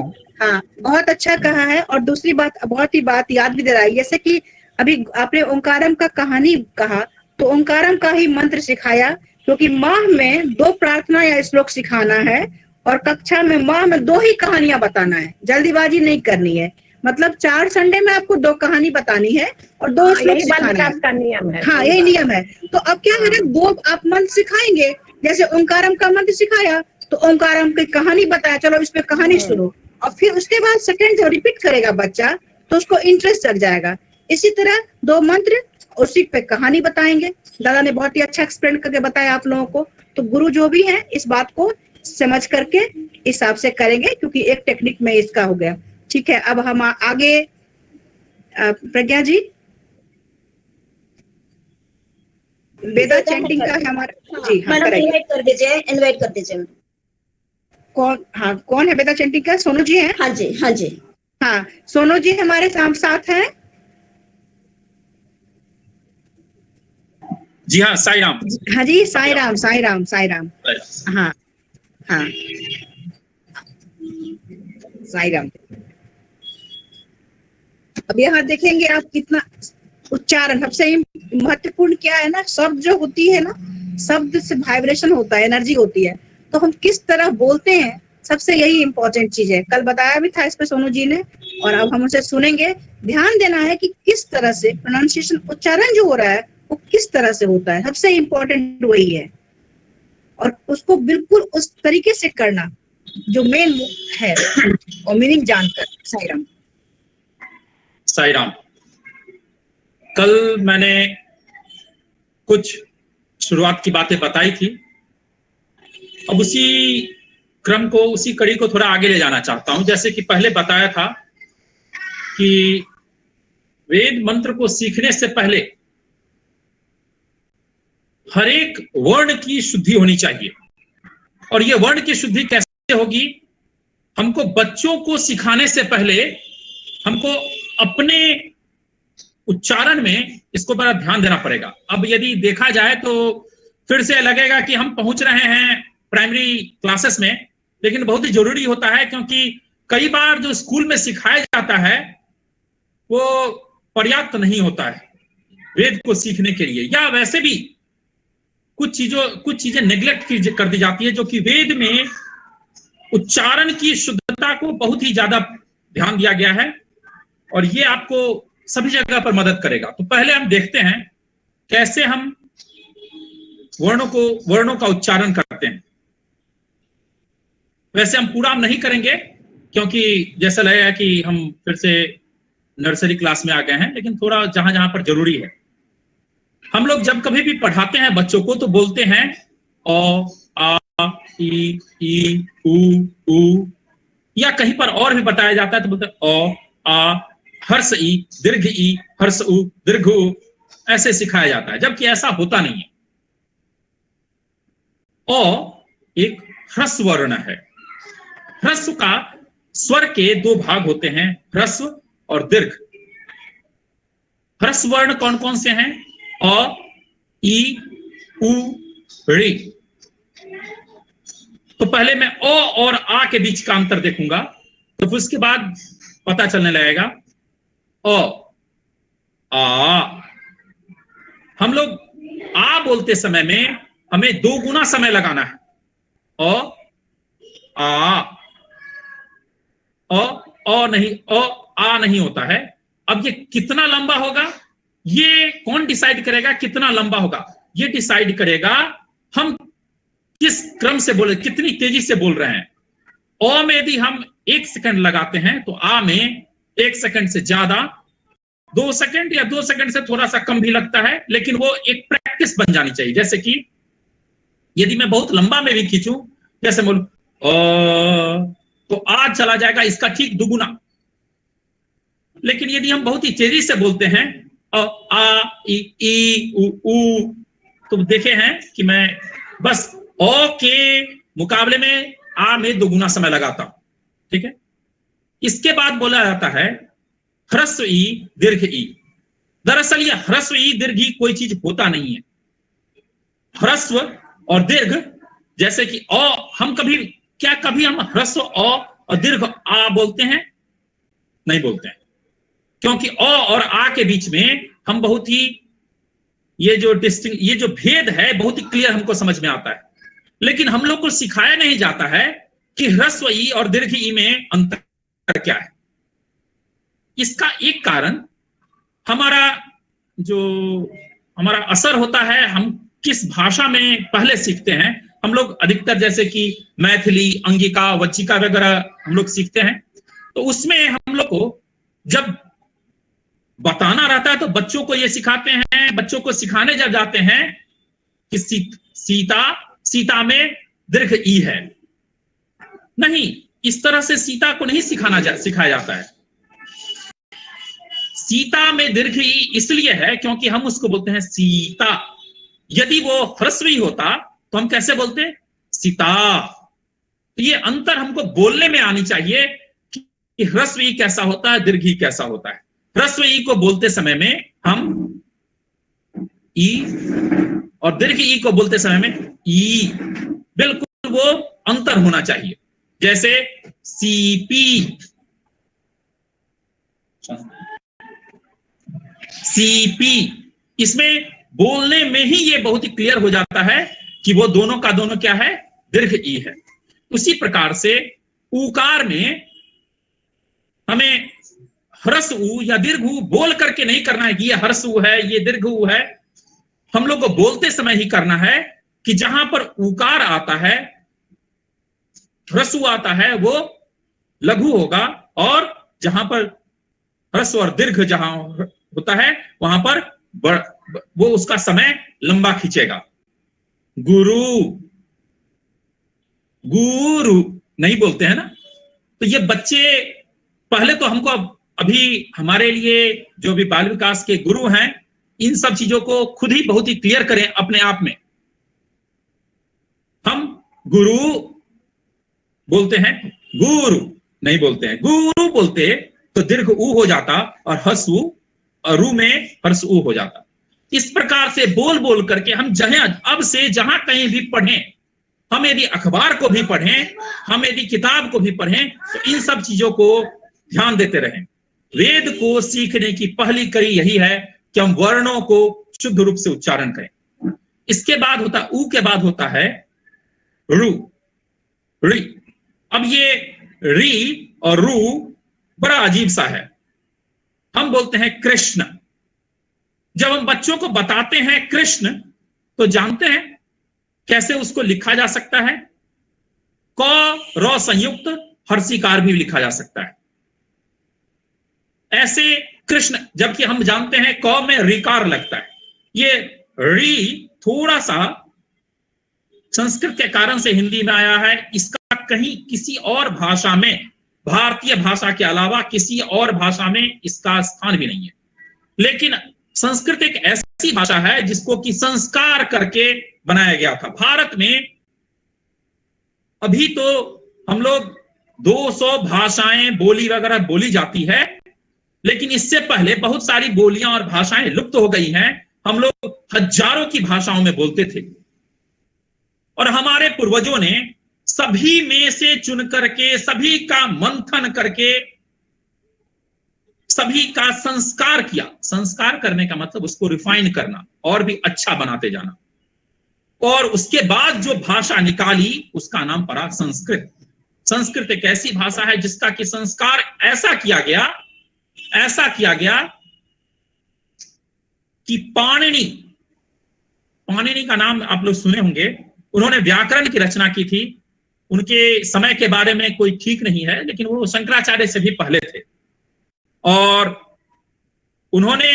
बहुत अच्छा कहा है। और दूसरी बात, बहुत ही बात याद भी दिलाई, जैसे कि अभी आपने ओंकारम का कहानी कहा, तो ओंकारम का ही मंत्र सिखाया, क्योंकि माह में 2 प्रार्थना या श्लोक सिखाना है, और कक्षा में माह में 2 ही कहानियां बताना है, जल्दीबाजी नहीं करनी है। मतलब 4 संडे में आपको 2 कहानी बतानी है और 2 श्लोक सिखाना है। नियम है। हाँ, यही नियम है। तो अब क्या है ना, 2 आप मंत्र सिखाएंगे, जैसे ओंकारम का मंत्र सिखाया तो ओंकारम की कहानी बताया, चलो इस पे कहानी सुनो, और फिर उसके बाद सेकंड जब रिपीट करेगा बच्चा तो उसको इंटरेस्ट जग जाएगा। इसी तरह 2 मंत्र, उसी पे कहानी बताएंगे। दादा ने बहुत ही अच्छा एक्सप्लेन करके बताया आप लोगों को। तो गुरु जो भी है इस बात को समझ करके हिसाब से करेंगे, क्योंकि एक टेक्निक में इसका हो गया। ठीक है, अब हम आगे प्रज्ञा जी, वेदा चैंटिंग का है हमारा। जी हाँ, इनवाइट कर दीजिए। कौन है वेदा चैंटिंग का? सोनू जी है? हाँ जी। हाँ, सोनू जी हमारे साथ हैं। जी हाँ, साईं राम। हाँ जी, साईं राम। हाँ, साईं राम। अब यहाँ देखेंगे आप कितना उच्चारण, सबसे महत्वपूर्ण क्या है ना, शब्द जो होती है ना, शब्द से वाइब्रेशन होता है, एनर्जी होती है, तो हम किस तरह बोलते हैं, सबसे यही इंपॉर्टेंट चीज है। कल बताया भी था इस पे सोनू जी ने, और अब हम उसे सुनेंगे। ध्यान देना है कि किस तरह से प्रोनाउंसिएशन, उच्चारण जो हो रहा है वो किस तरह से होता है, सबसे इम्पोर्टेंट वही है। और उसको बिल्कुल उस तरीके से करना जो मेन है, और मीनिंग जानकर। साईं राम। कल मैंने कुछ शुरुआत की बातें बताई थी, अब उसी क्रम को, उसी कड़ी को थोड़ा आगे ले जाना चाहता हूं। जैसे कि पहले बताया था कि वेद मंत्र को सीखने से पहले हर एक वर्ण की शुद्धि होनी चाहिए। और ये वर्ण की शुद्धि कैसे होगी? हमको बच्चों को सिखाने से पहले हमको अपने उच्चारण में इसको बड़ा ध्यान देना पड़ेगा। अब यदि देखा जाए तो फिर से लगेगा कि हम पहुंच रहे हैं प्राइमरी क्लासेस में, लेकिन बहुत ही जरूरी होता है, क्योंकि कई बार जो स्कूल में सिखाया जाता है वो पर्याप्त नहीं होता है वेद को सीखने के लिए, या वैसे भी कुछ चीजें नेग्लेक्ट कर दी जाती है, जो कि वेद में उच्चारण की शुद्धता को बहुत ही ज्यादा ध्यान दिया गया है, और ये आपको सभी जगह पर मदद करेगा। तो पहले हम देखते हैं कैसे हम वर्णों का उच्चारण करते हैं। वैसे हम पूरा नहीं करेंगे, क्योंकि जैसा लगेगा कि हम फिर से नर्सरी क्लास में आ गए हैं, लेकिन थोड़ा जहां जहां पर जरूरी है। हम लोग जब कभी भी पढ़ाते हैं बच्चों को तो बोलते हैं अ, आ, ई, उ, या कहीं पर और भी बताया जाता है तो बोलते हैं ओ आ हर्ष ई दीर्घ ई हर्ष उ दीर्घ उ, ऐसे सिखाया जाता है, जबकि ऐसा होता नहीं है। ओ एक ह्रस्व वर्ण है। ह्रस्व का स्वर के दो भाग होते हैं, ह्रस्व और दीर्घ। ह्रस्व वर्ण कौन कौन से हैं? अ, ई, उ, ऋ। तो पहले मैं ओ और आ के बीच का अंतर देखूंगा, तो फिर उसके बाद पता चलने लगेगा। ओ, आ, हम लोग आ बोलते समय में हमें 2 गुना समय लगाना है। ओ, आ, ओ नहीं, ओ आ नहीं होता है। अब ये कितना लंबा होगा, ये कौन डिसाइड करेगा कितना लंबा होगा? ये डिसाइड करेगा हम किस क्रम से बोल, कितनी तेजी से बोल रहे हैं। ओ में यदि हम 1 सेकंड लगाते हैं तो आ में 1 सेकंड से ज्यादा, 2 सेकंड या 2 सेकंड से थोड़ा सा कम भी लगता है, लेकिन वो एक प्रैक्टिस बन जानी चाहिए। जैसे कि यदि मैं बहुत लंबा में भी खींचूं, जैसे बोल तो आ चला जाएगा इसका ठीक दुगुना। लेकिन यदि हम बहुत ही तेजी से बोलते हैं आ ई उ, तो देखे हैं कि मैं बस ओ के मुकाबले में आ में दुगुना समय लगाता हूं। ठीक है, इसके बाद बोला जाता है ह्रस्व ई दीर्घ ई। दरअसल ये ह्रस्व ई दीर्घ ई कोई चीज होता नहीं है। ह्रस्व और दीर्घ, जैसे कि अ, हम कभी हम ह्रस्व अ और दीर्घ आ बोलते हैं? नहीं बोलते हैं, क्योंकि अ और आ के बीच में हम बहुत ही ये जो भेद है बहुत ही क्लियर हमको समझ में आता है। लेकिन हम लोग को सिखाया नहीं जाता है कि ह्रस्व ई और दीर्घ ई में अंतर क्या है। इसका एक कारण हमारा असर होता है, हम किस भाषा में पहले सीखते हैं। हम लोग अधिकतर जैसे कि मैथिली, अंगिका, वच्चिका वगैरह हम लोग सीखते हैं, तो उसमें हम लोग को जब बताना रहता है तो बच्चों को ये सिखाते हैं। बच्चों को सिखाने जब जाते हैं कि सीता में दीर्घ ई है, नहीं, इस तरह से सीता को नहीं सिखाया जाता है। सीता में दीर्घ ई इसलिए है क्योंकि हम उसको बोलते हैं सीता। यदि वो ह्रस्वी होता तो हम कैसे बोलते? सीता। तो ये अंतर हमको बोलने में आनी चाहिए कि ह्रस्व ई कैसा होता है, दीर्घ ई कैसा होता है। ह्रस्व ई को बोलते समय में हम ई और दीर्घ ई को बोलते समय में ई, बिल्कुल वो अंतर होना चाहिए। जैसे सीपी, सीपी, इसमें बोलने में ही ये बहुत ही क्लियर हो जाता है कि वो दोनों का दोनों क्या है, दीर्घ ई है। उसी प्रकार से उकार में हमें ह्रस्व उ या दीर्घ उ बोल करके नहीं करना है कि ये ह्रस्व उ है, ये दीर्घ उ है। हम लोग को बोलते समय ही करना है कि जहां पर उकार आता है, ह्रस्व आता है, वो लघु होगा, और जहां पर ह्रस्व और दीर्घ जहां होता है वहां पर वो उसका समय लंबा खींचेगा। गुरु, गुरु नहीं बोलते हैं ना। तो ये बच्चे पहले तो हमको अभी हमारे लिए जो भी बाल विकास के गुरु हैं, इन सब चीजों को खुद ही बहुत ही क्लियर करें अपने आप में। हम गुरु बोलते हैं, गुरु नहीं बोलते हैं। गुरु बोलते तो दीर्घ उ हो जाता और ह्रस्व और रू में ह्रस्व उ हो जाता। इस प्रकार से बोल बोल करके हम अब से जहां कहीं भी पढ़ें, हम यदि अखबार को भी पढ़ें, हम यदि किताब को भी पढ़ें, तो इन सब चीजों को ध्यान देते रहें। वेद को सीखने की पहली कड़ी यही है कि हम वर्णों को शुद्ध रूप से उच्चारण करें। इसके बाद होता, ऊ के बाद होता है रू, री। अब ये री और रू बड़ा अजीब सा है। हम बोलते हैं कृष्ण। जब हम बच्चों को बताते हैं कृष्ण, तो जानते हैं कैसे उसको लिखा जा सकता है? क र संयुक्त हर्षिकार भी लिखा जा सकता है। ऐसे कृष्ण, जबकि हम जानते हैं क में रिकार लगता है। ये री थोड़ा सा संस्कृत के कारण से हिंदी में आया है। इसका कहीं किसी और भाषा में भारतीय भाषा के अलावा किसी और भाषा में इसका स्थान भी नहीं है। लेकिन संस्कृत एक ऐसी भाषा है जिसको कि संस्कार करके बनाया गया था। भारत में अभी तो हम लोग 200 भाषाएं बोली वगैरह बोली जाती है, लेकिन इससे पहले बहुत सारी बोलियां और भाषाएं लुप्त हो गई हैं। हम लोग हजारों की भाषाओं में बोलते थे और हमारे पूर्वजों ने सभी में से चुन करके, सभी का मंथन करके, सभी का संस्कार किया। संस्कार करने का मतलब उसको रिफाइन करना और भी अच्छा बनाते जाना, और उसके बाद जो भाषा निकाली उसका नाम पड़ा संस्कृत। संस्कृत एक ऐसी भाषा है जिसका कि संस्कार ऐसा किया गया कि पाणिनि का नाम आप लोग सुने होंगे। उन्होंने व्याकरण की रचना की थी। उनके समय के बारे में कोई ठीक नहीं है, लेकिन वो शंकराचार्य से भी पहले थे, और उन्होंने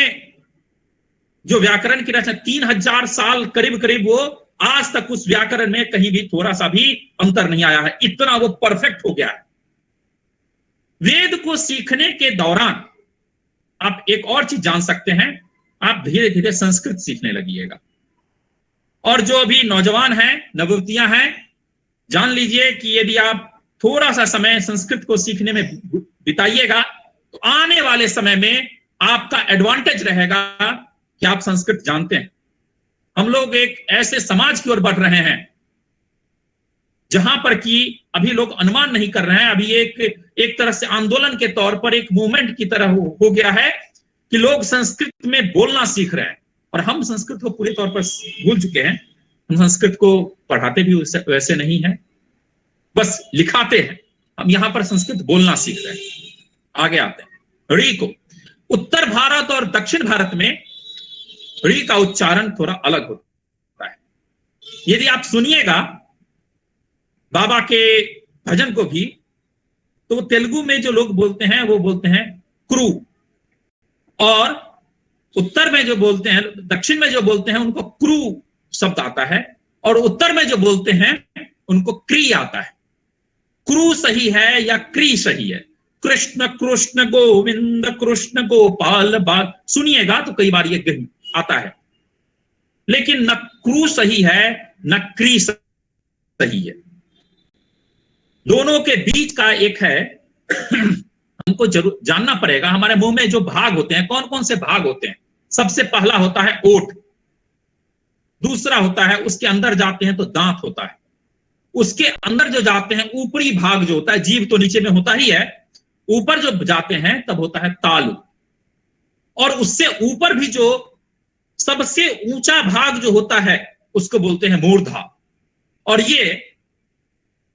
जो व्याकरण की रचना 3000 साल करीब करीब, वो आज तक उस व्याकरण में कहीं भी थोड़ा सा भी अंतर नहीं आया है, इतना वो परफेक्ट हो गया है। वेद को सीखने के दौरान आप एक और चीज जान सकते हैं, आप धीरे धीरे संस्कृत सीखने लगिएगा। और जो अभी नौजवान हैं, नवयुवतियां हैं, जान लीजिए कि यदि आप थोड़ा सा समय संस्कृत को सीखने में बिताइएगा तो आने वाले समय में आपका एडवांटेज रहेगा कि आप संस्कृत जानते हैं। हम लोग एक ऐसे समाज की ओर बढ़ रहे हैं जहां पर कि अभी लोग अनुमान नहीं कर रहे हैं। अभी एक तरह से आंदोलन के तौर पर, एक मूवमेंट की तरह हो गया है कि लोग संस्कृत में बोलना सीख रहे हैं, और हम संस्कृत को पूरे तौर पर भूल चुके हैं। हम संस्कृत को पढ़ाते भी वैसे नहीं है, बस लिखाते हैं। हम यहां पर संस्कृत बोलना सीख रहे हैं। आगे आते हैं री को। उत्तर भारत और दक्षिण भारत में री का उच्चारण थोड़ा अलग होता है। यदि आप सुनिएगा बाबा के भजन को भी, तो तेलुगु में जो लोग बोलते हैं वो बोलते हैं क्रू, और उत्तर में जो बोलते हैं, दक्षिण में जो बोलते हैं उनको क्रू शब्द आता है, और उत्तर में जो बोलते हैं उनको क्री आता है। क्रू सही है या क्री सही है? कृष्ण कृष्ण गोविंद कृष्ण गोपाल बाल, सुनिएगा तो कई बार ये आता है, लेकिन न क्रू सही है न क्री सही है। दोनों के बीच का एक है, हमको जरूर जानना पड़ेगा। हमारे मुंह में जो भाग होते हैं, कौन कौन से भाग होते हैं? सबसे पहला होता है ओठ, दूसरा होता है उसके अंदर जाते हैं तो दांत होता है, उसके अंदर जो जाते हैं ऊपरी भाग जो होता है, जीभ तो नीचे में होता ही है, ऊपर जो जाते हैं तब होता है तालु, और उससे ऊपर भी जो सबसे ऊंचा भाग जो होता है उसको बोलते हैं मूर्धा। और ये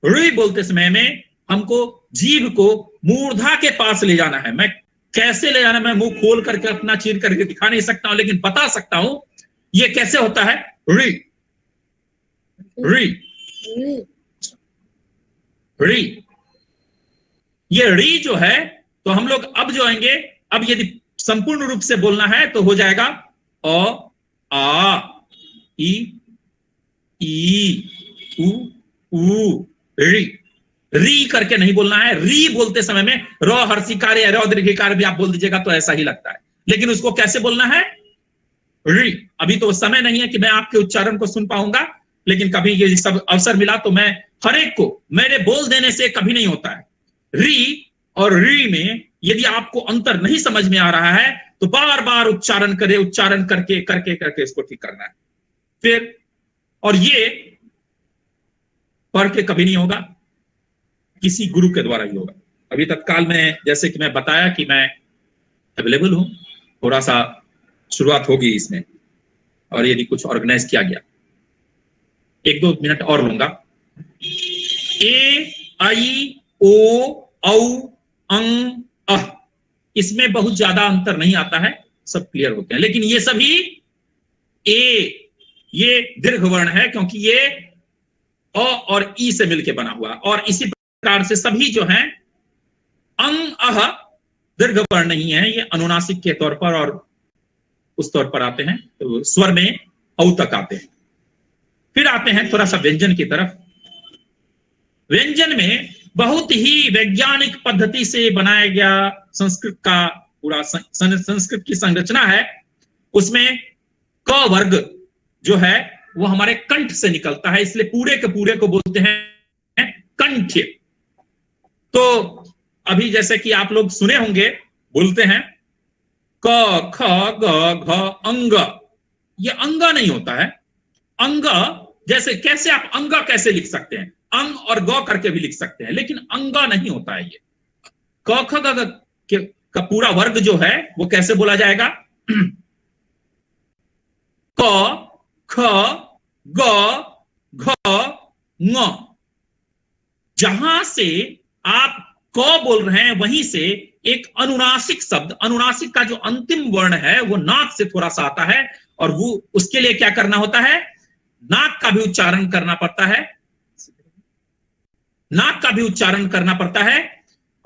री बोलते समय में हमको जीभ को मूर्धा के पास ले जाना है। मैं कैसे ले जाना, मैं मुंह खोल करके अपना चीर करके दिखा नहीं सकता हूं, लेकिन बता सकता हूं ये कैसे होता है। री री री, ये री जो है, तो हम लोग अब जो आएंगे, अब यदि संपूर्ण रूप से बोलना है तो हो जाएगा अ आ ई उ री। री करके नहीं बोलना है। री बोलते समय में र हर्षिकार या र दीर्घिकार भी आप बोल दीजिएगा तो ऐसा ही लगता है, लेकिन उसको कैसे बोलना है? री। अभी तो समय नहीं है कि मैं आपके उच्चारण को सुन पाऊंगा, लेकिन कभी ये सब अवसर मिला तो मैं हर एक को, मेरे बोल देने से कभी नहीं होता है। री और री में यदि आपको अंतर नहीं समझ में आ रहा है तो बार बार उच्चारण करे, उच्चारण करके करके करके इसको ठीक करना है फिर। और ये पढ़ के कभी नहीं होगा, किसी गुरु के द्वारा ही होगा। अभी तत्काल में जैसे कि मैं बताया कि मैं अवेलेबल हूं, थोड़ा सा शुरुआत होगी इसमें, और यदि कुछ ऑर्गेनाइज किया गया 1-2 मिनट और लूंगा। ए आई ओ औ अंग अह, इसमें बहुत ज्यादा अंतर नहीं आता है, सब क्लियर होते हैं। लेकिन ये सभी ये दीर्घ वर्ण है, क्योंकि ये अ और ई से मिलकर बना हुआ, और इसी प्रकार से सभी जो हैं अंग अह दीर्घ वर्ण नहीं है, ये अनुनासिक के तौर पर और उस तौर पर आते हैं, तो स्वर में औ तक आते हैं। फिर आते हैं थोड़ा सा व्यंजन की तरफ। व्यंजन में बहुत ही वैज्ञानिक पद्धति से बनाया गया संस्कृत का पूरा संस्कृत की संरचना है। उसमें क वर्ग जो है वो हमारे कंठ से निकलता है, इसलिए पूरे के पूरे को बोलते हैं कंठ्य। तो अभी जैसे कि आप लोग सुने होंगे बोलते हैं क ख ग घ अंग, ये अंग नहीं होता है। अंग जैसे कैसे आप अंग कैसे लिख सकते हैं, अंग और ग करके भी लिख सकते हैं, लेकिन अंग नहीं होता है। ये क ख ग का पूरा वर्ग जो है वो कैसे बोला जाएगा, क ख ग घ ङ। जहां से आप क बोल रहे हैं वहीं से एक अनुनासिक शब्द, अनुनासिक का जो अंतिम वर्ण है वो नाक से थोड़ा सा आता है, और वो उसके लिए क्या करना होता है, नाक का भी उच्चारण करना पड़ता है, नाक का भी उच्चारण करना पड़ता है,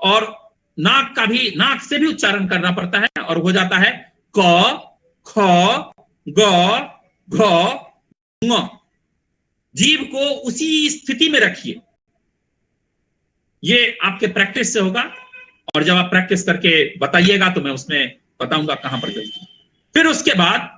और नाक से भी उच्चारण करना पड़ता है, और हो जाता है क ख ग घ ङ। जीभ को उसी स्थिति में रखिए, ये आपके प्रैक्टिस से होगा, और जब आप प्रैक्टिस करके बताइएगा तो मैं उसमें बताऊंगा कहां पर गई। फिर उसके बाद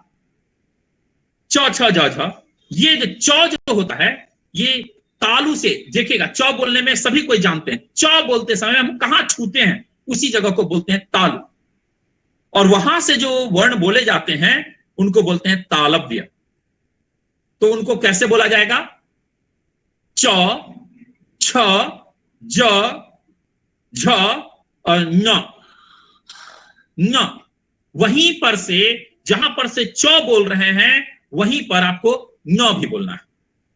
च छ ज झ, ये जो च जो होता है ये तालु से देखिएगा, च बोलने में सभी कोई जानते हैं, च बोलते समय हम कहां छूते हैं उसी जगह को बोलते हैं तालु, और वहां से जो वर्ण बोले जाते हैं उनको बोलते हैं तालव्य। तो उनको कैसे बोला जाएगा, च छ ज झ और न। वहीं पर से जहां पर से च बोल रहे हैं वहीं पर आपको न भी बोलना है।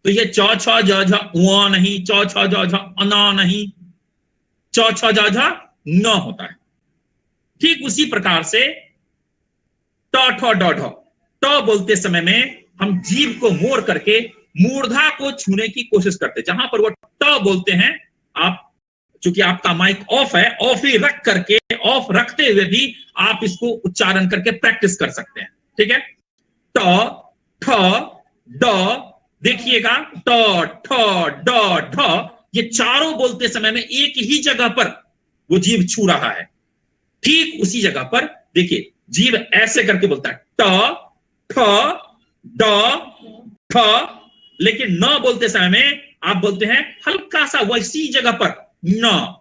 तो ये च छ ज झ उ नहीं, च छ ज झ अना नहीं, च छ ज झ न होता है। ठीक उसी प्रकार से ट ठ ड ढ, ट बोलते समय में हम जीभ को मोड़ करके मूर्धा को छूने की कोशिश करते, जहां पर वो ट बोलते हैं आप, चूंकि आपका माइक ऑफ है, ऑफ ही रख करके, ऑफ रखते हुए भी आप इसको उच्चारण करके प्रैक्टिस कर सकते हैं। ठीक है, ट ठ ड, देखिएगा ट ठ ड ढ, ये चारों बोलते समय में एक ही जगह पर वो जीभ छू रहा है। ठीक उसी जगह पर देखिए जीभ ऐसे करके बोलता है ट ठ ड ठ, लेकिन न बोलते समय में आप बोलते हैं हल्का सा वैसी जगह पर न,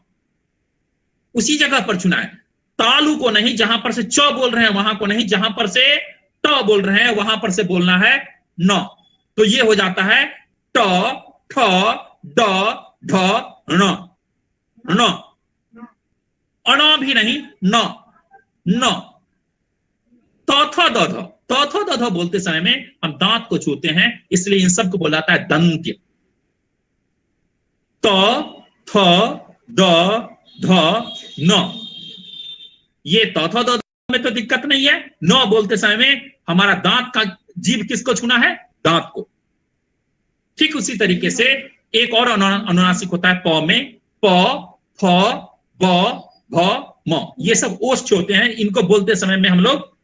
उसी जगह पर चुना है। तालु को नहीं, जहां पर से च बोल रहे हैं वहां को नहीं, जहां पर से ट बोल रहे हैं वहां पर से बोलना है न। तो ये हो जाता है ट ठ ड ढ ण, न, अण भी नहीं, न। त थ द ध, त थ द ध बोलते समय में हम दांत को छूते हैं, इसलिए इन सबको बोला जाता है दंत्य। त थ द ध न, ये त थ द में तो दिक्कत नहीं है, न बोलते समय में हमारा दांत का, जीभ किसको छूना है, दांत को। ठीक उसी तरीके से एक और अनुनासिक होता है प में, प फ ब भ म, ये सब ओष्ठ होते हैं, इनको बोलते समय में हम लोग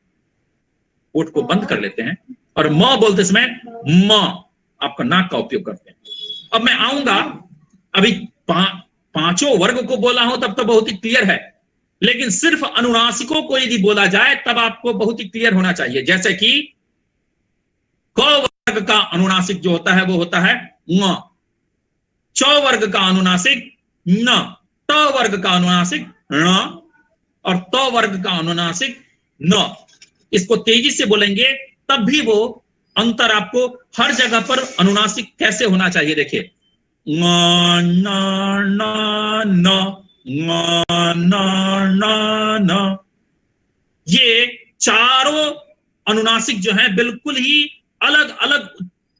ओठ को बंद कर लेते हैं, और म बोलते समय म आपका नाक का उपयोग करते हैं। अब मैं आऊंगा, अभी पांचों वर्ग को बोला हूं तब तो बहुत ही क्लियर है, लेकिन सिर्फ अनुनासिकों को यदि बोला जाए तब आपको बहुत ही क्लियर होना चाहिए। जैसे कि क वर्ग का अनुनासिक जो होता है वो होता है ङ, च वर्ग का अनुनासिक न, ट वर्ग का अनुनासिक ण, और त वर्ग का अनुनासिक न। इसको तेजी से बोलेंगे तब भी वो अंतर आपको हर जगह पर अनुनासिक कैसे होना चाहिए, देखिए न, ये चारों अनुनासिक जो है बिल्कुल ही अलग अलग,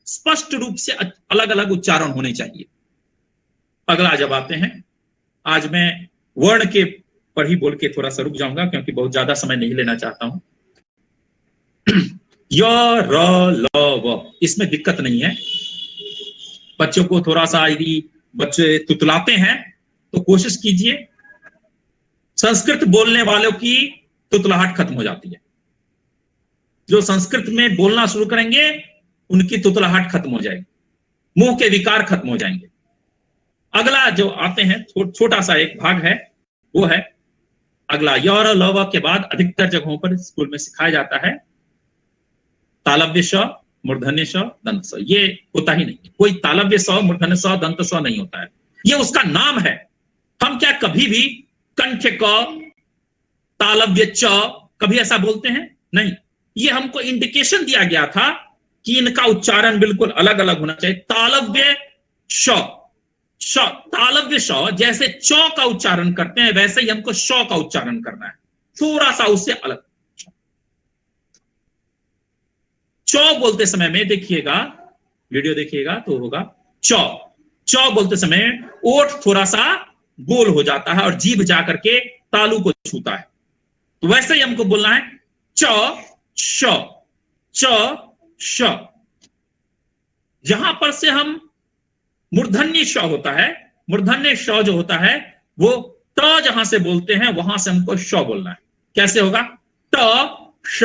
स्पष्ट रूप से अलग अलग उच्चारण होने चाहिए। अगला जब आते हैं, आज मैं वर्ण के पर ही बोल के थोड़ा सा रुक जाऊंगा क्योंकि बहुत ज्यादा समय नहीं लेना चाहता हूं। य र ल व, इसमें दिक्कत नहीं है। बच्चों को थोड़ा सा यदि बच्चे तुतलाते हैं तो कोशिश कीजिए, संस्कृत बोलने वालों की तुतलाहट खत्म हो जाती है। जो संस्कृत में बोलना शुरू करेंगे उनकी तुतलाहट खत्म हो जाएगी, मुंह के विकार खत्म हो जाएंगे। अगला जो आते हैं छोटा सा एक भाग है, वो है अगला य और ल के बाद अधिकतर जगहों पर स्कूल में सिखाया जाता है तालव्य श, मूर्धन्य श, दंत स। ये होता ही नहीं, कोई तालव्य स, मूर्धन्य स, दंत स नहीं होता है, ये उसका नाम है। हम क्या कभी भी कंठ क, तालव्य च कभी ऐसा बोलते हैं? नहीं। ये हमको इंडिकेशन दिया गया था कि इनका उच्चारण बिल्कुल अलग अलग होना चाहिए। तालव्य श, तालव्य श जैसे च का उच्चारण करते हैं वैसे ही हमको श का उच्चारण करना है, थोड़ा सा उससे अलग। च बोलते समय में देखिएगा, वीडियो देखिएगा तो होगा च बोलते समय ओठ थोड़ा सा गोल हो जाता है और जीभ जाकर के तालू को छूता है, तो वैसे ही हमको बोलना है च श। जहां पर से हम मूर्धन्य श होता है, मूर्धन्य श जो होता है वो त जहां से बोलते हैं वहां से हमको श बोलना है। कैसे होगा? ट श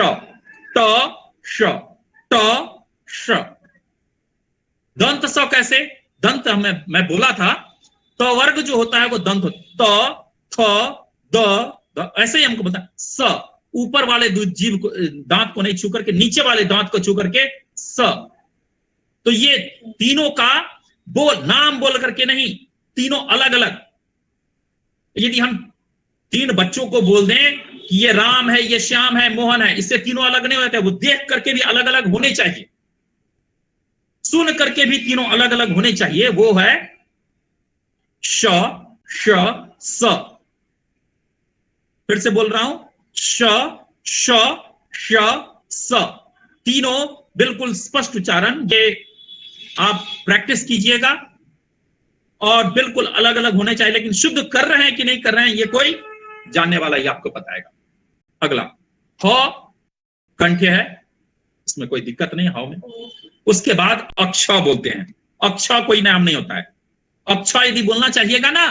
दंत स कैसे? दंत मैं बोला था तो वर्ग जो होता है वो दंत त, थ, द, ऐसे ही हमको बता। स ऊपर वाले जीभ को, दांत को नहीं छू करके नीचे वाले दांत को छू करके स। तो ये तीनों का नाम बोल करके नहीं, तीनों अलग अलग। यदि हम तीन बच्चों को बोल दें कि ये राम है, ये श्याम है, मोहन है, इससे तीनों अलग नहीं होते, वो देख करके भी अलग अलग होने चाहिए, सुन करके भी तीनों अलग अलग होने चाहिए। वो है श, स। फिर से बोल रहा हूं, श, स, तीनों बिल्कुल स्पष्ट उच्चारण। ये आप प्रैक्टिस कीजिएगा और बिल्कुल अलग अलग होने चाहिए, लेकिन शुद्ध कर रहे हैं कि नहीं कर रहे हैं ये कोई जानने वाला ही आपको बताएगा। अगला ह कंठ है, इसमें कोई दिक्कत नहीं हाव में। उसके बाद अक्ष बोलते हैं, अक्ष कोई नाम नहीं होता है। अक्ष यदि बोलना चाहिएगा ना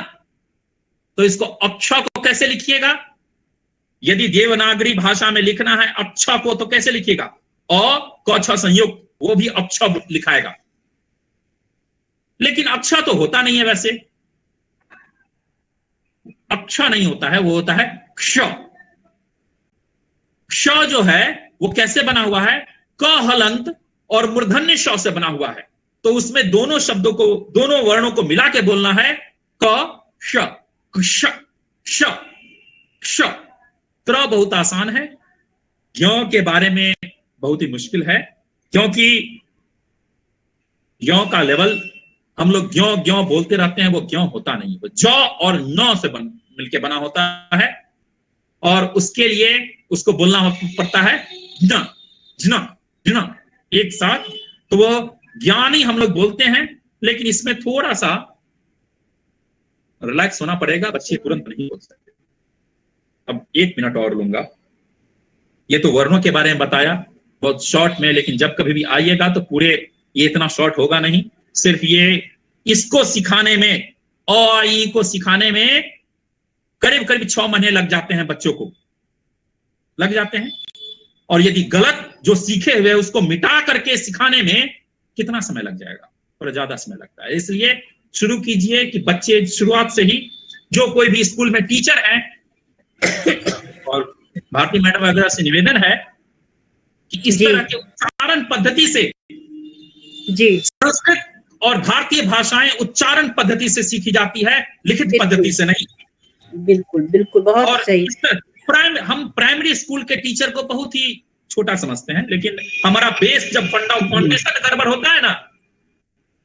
तो इसको अक्ष को कैसे लिखिएगा? यदि देवनागरी भाषा में लिखना है अक्ष को तो कैसे लिखिएगा? अ क छ संयुक्त, वो भी अक्ष लिखाएगा, लेकिन अक्ष तो होता नहीं है। वैसे अक्ष नहीं होता है, वो होता है क्ष। क्ष जो है वो कैसे बना हुआ है? क हलंत और मूर्धन्य श से बना हुआ है, तो उसमें दोनों शब्दों को, दोनों वर्णों को मिला के बोलना है क श, क्ष, श, श। त्र बहुत आसान है, ज्यों के बारे में बहुत ही मुश्किल है, क्योंकि ज्यों का लेवल हम लोग ज्यों ज्यों बोलते रहते हैं, वो ज्यों होता नहीं, वो ज और न से मिलके बना होता है, और उसके लिए उसको बोलना पड़ता है जना, जना, जना एक साथ। तो वो ज्ञानी हम लोग बोलते हैं, लेकिन इसमें थोड़ा सा रिलैक्स होना पड़ेगा, बच्चे तुरंत नहीं बोल सकते। अब 1 मिनट और लूंगा। ये तो वर्णों के बारे में बताया बहुत शॉर्ट में, लेकिन जब कभी भी आइएगा तो पूरे ये इतना शॉर्ट होगा नहीं। सिर्फ ये इसको सिखाने में, अ ई को सिखाने में करीब करीब 6 महीने लग जाते हैं, बच्चों को लग जाते हैं। और यदि गलत जो सीखे हुए उसको मिटा करके सिखाने में कितना समय लग जाएगा? थोड़ा ज्यादा समय लगता है। इसलिए शुरू कीजिए कि बच्चे शुरुआत से ही, जो कोई भी स्कूल में टीचर हैं और भारती मैडम वगैरह से निवेदन है कि इस तरह के उच्चारण पद्धति से जी संस्कृत और भारतीय भाषाएं उच्चारण पद्धति से सीखी जाती है, लिखित पद्धति से नहीं। बिल्कुल बिल्कुल, बहुत सही। हम प्राइमरी स्कूल के टीचर को बहुत ही छोटा समझते हैं, लेकिन हमारा बेस जब फाउंडेशन गड़बड़ होता है ना,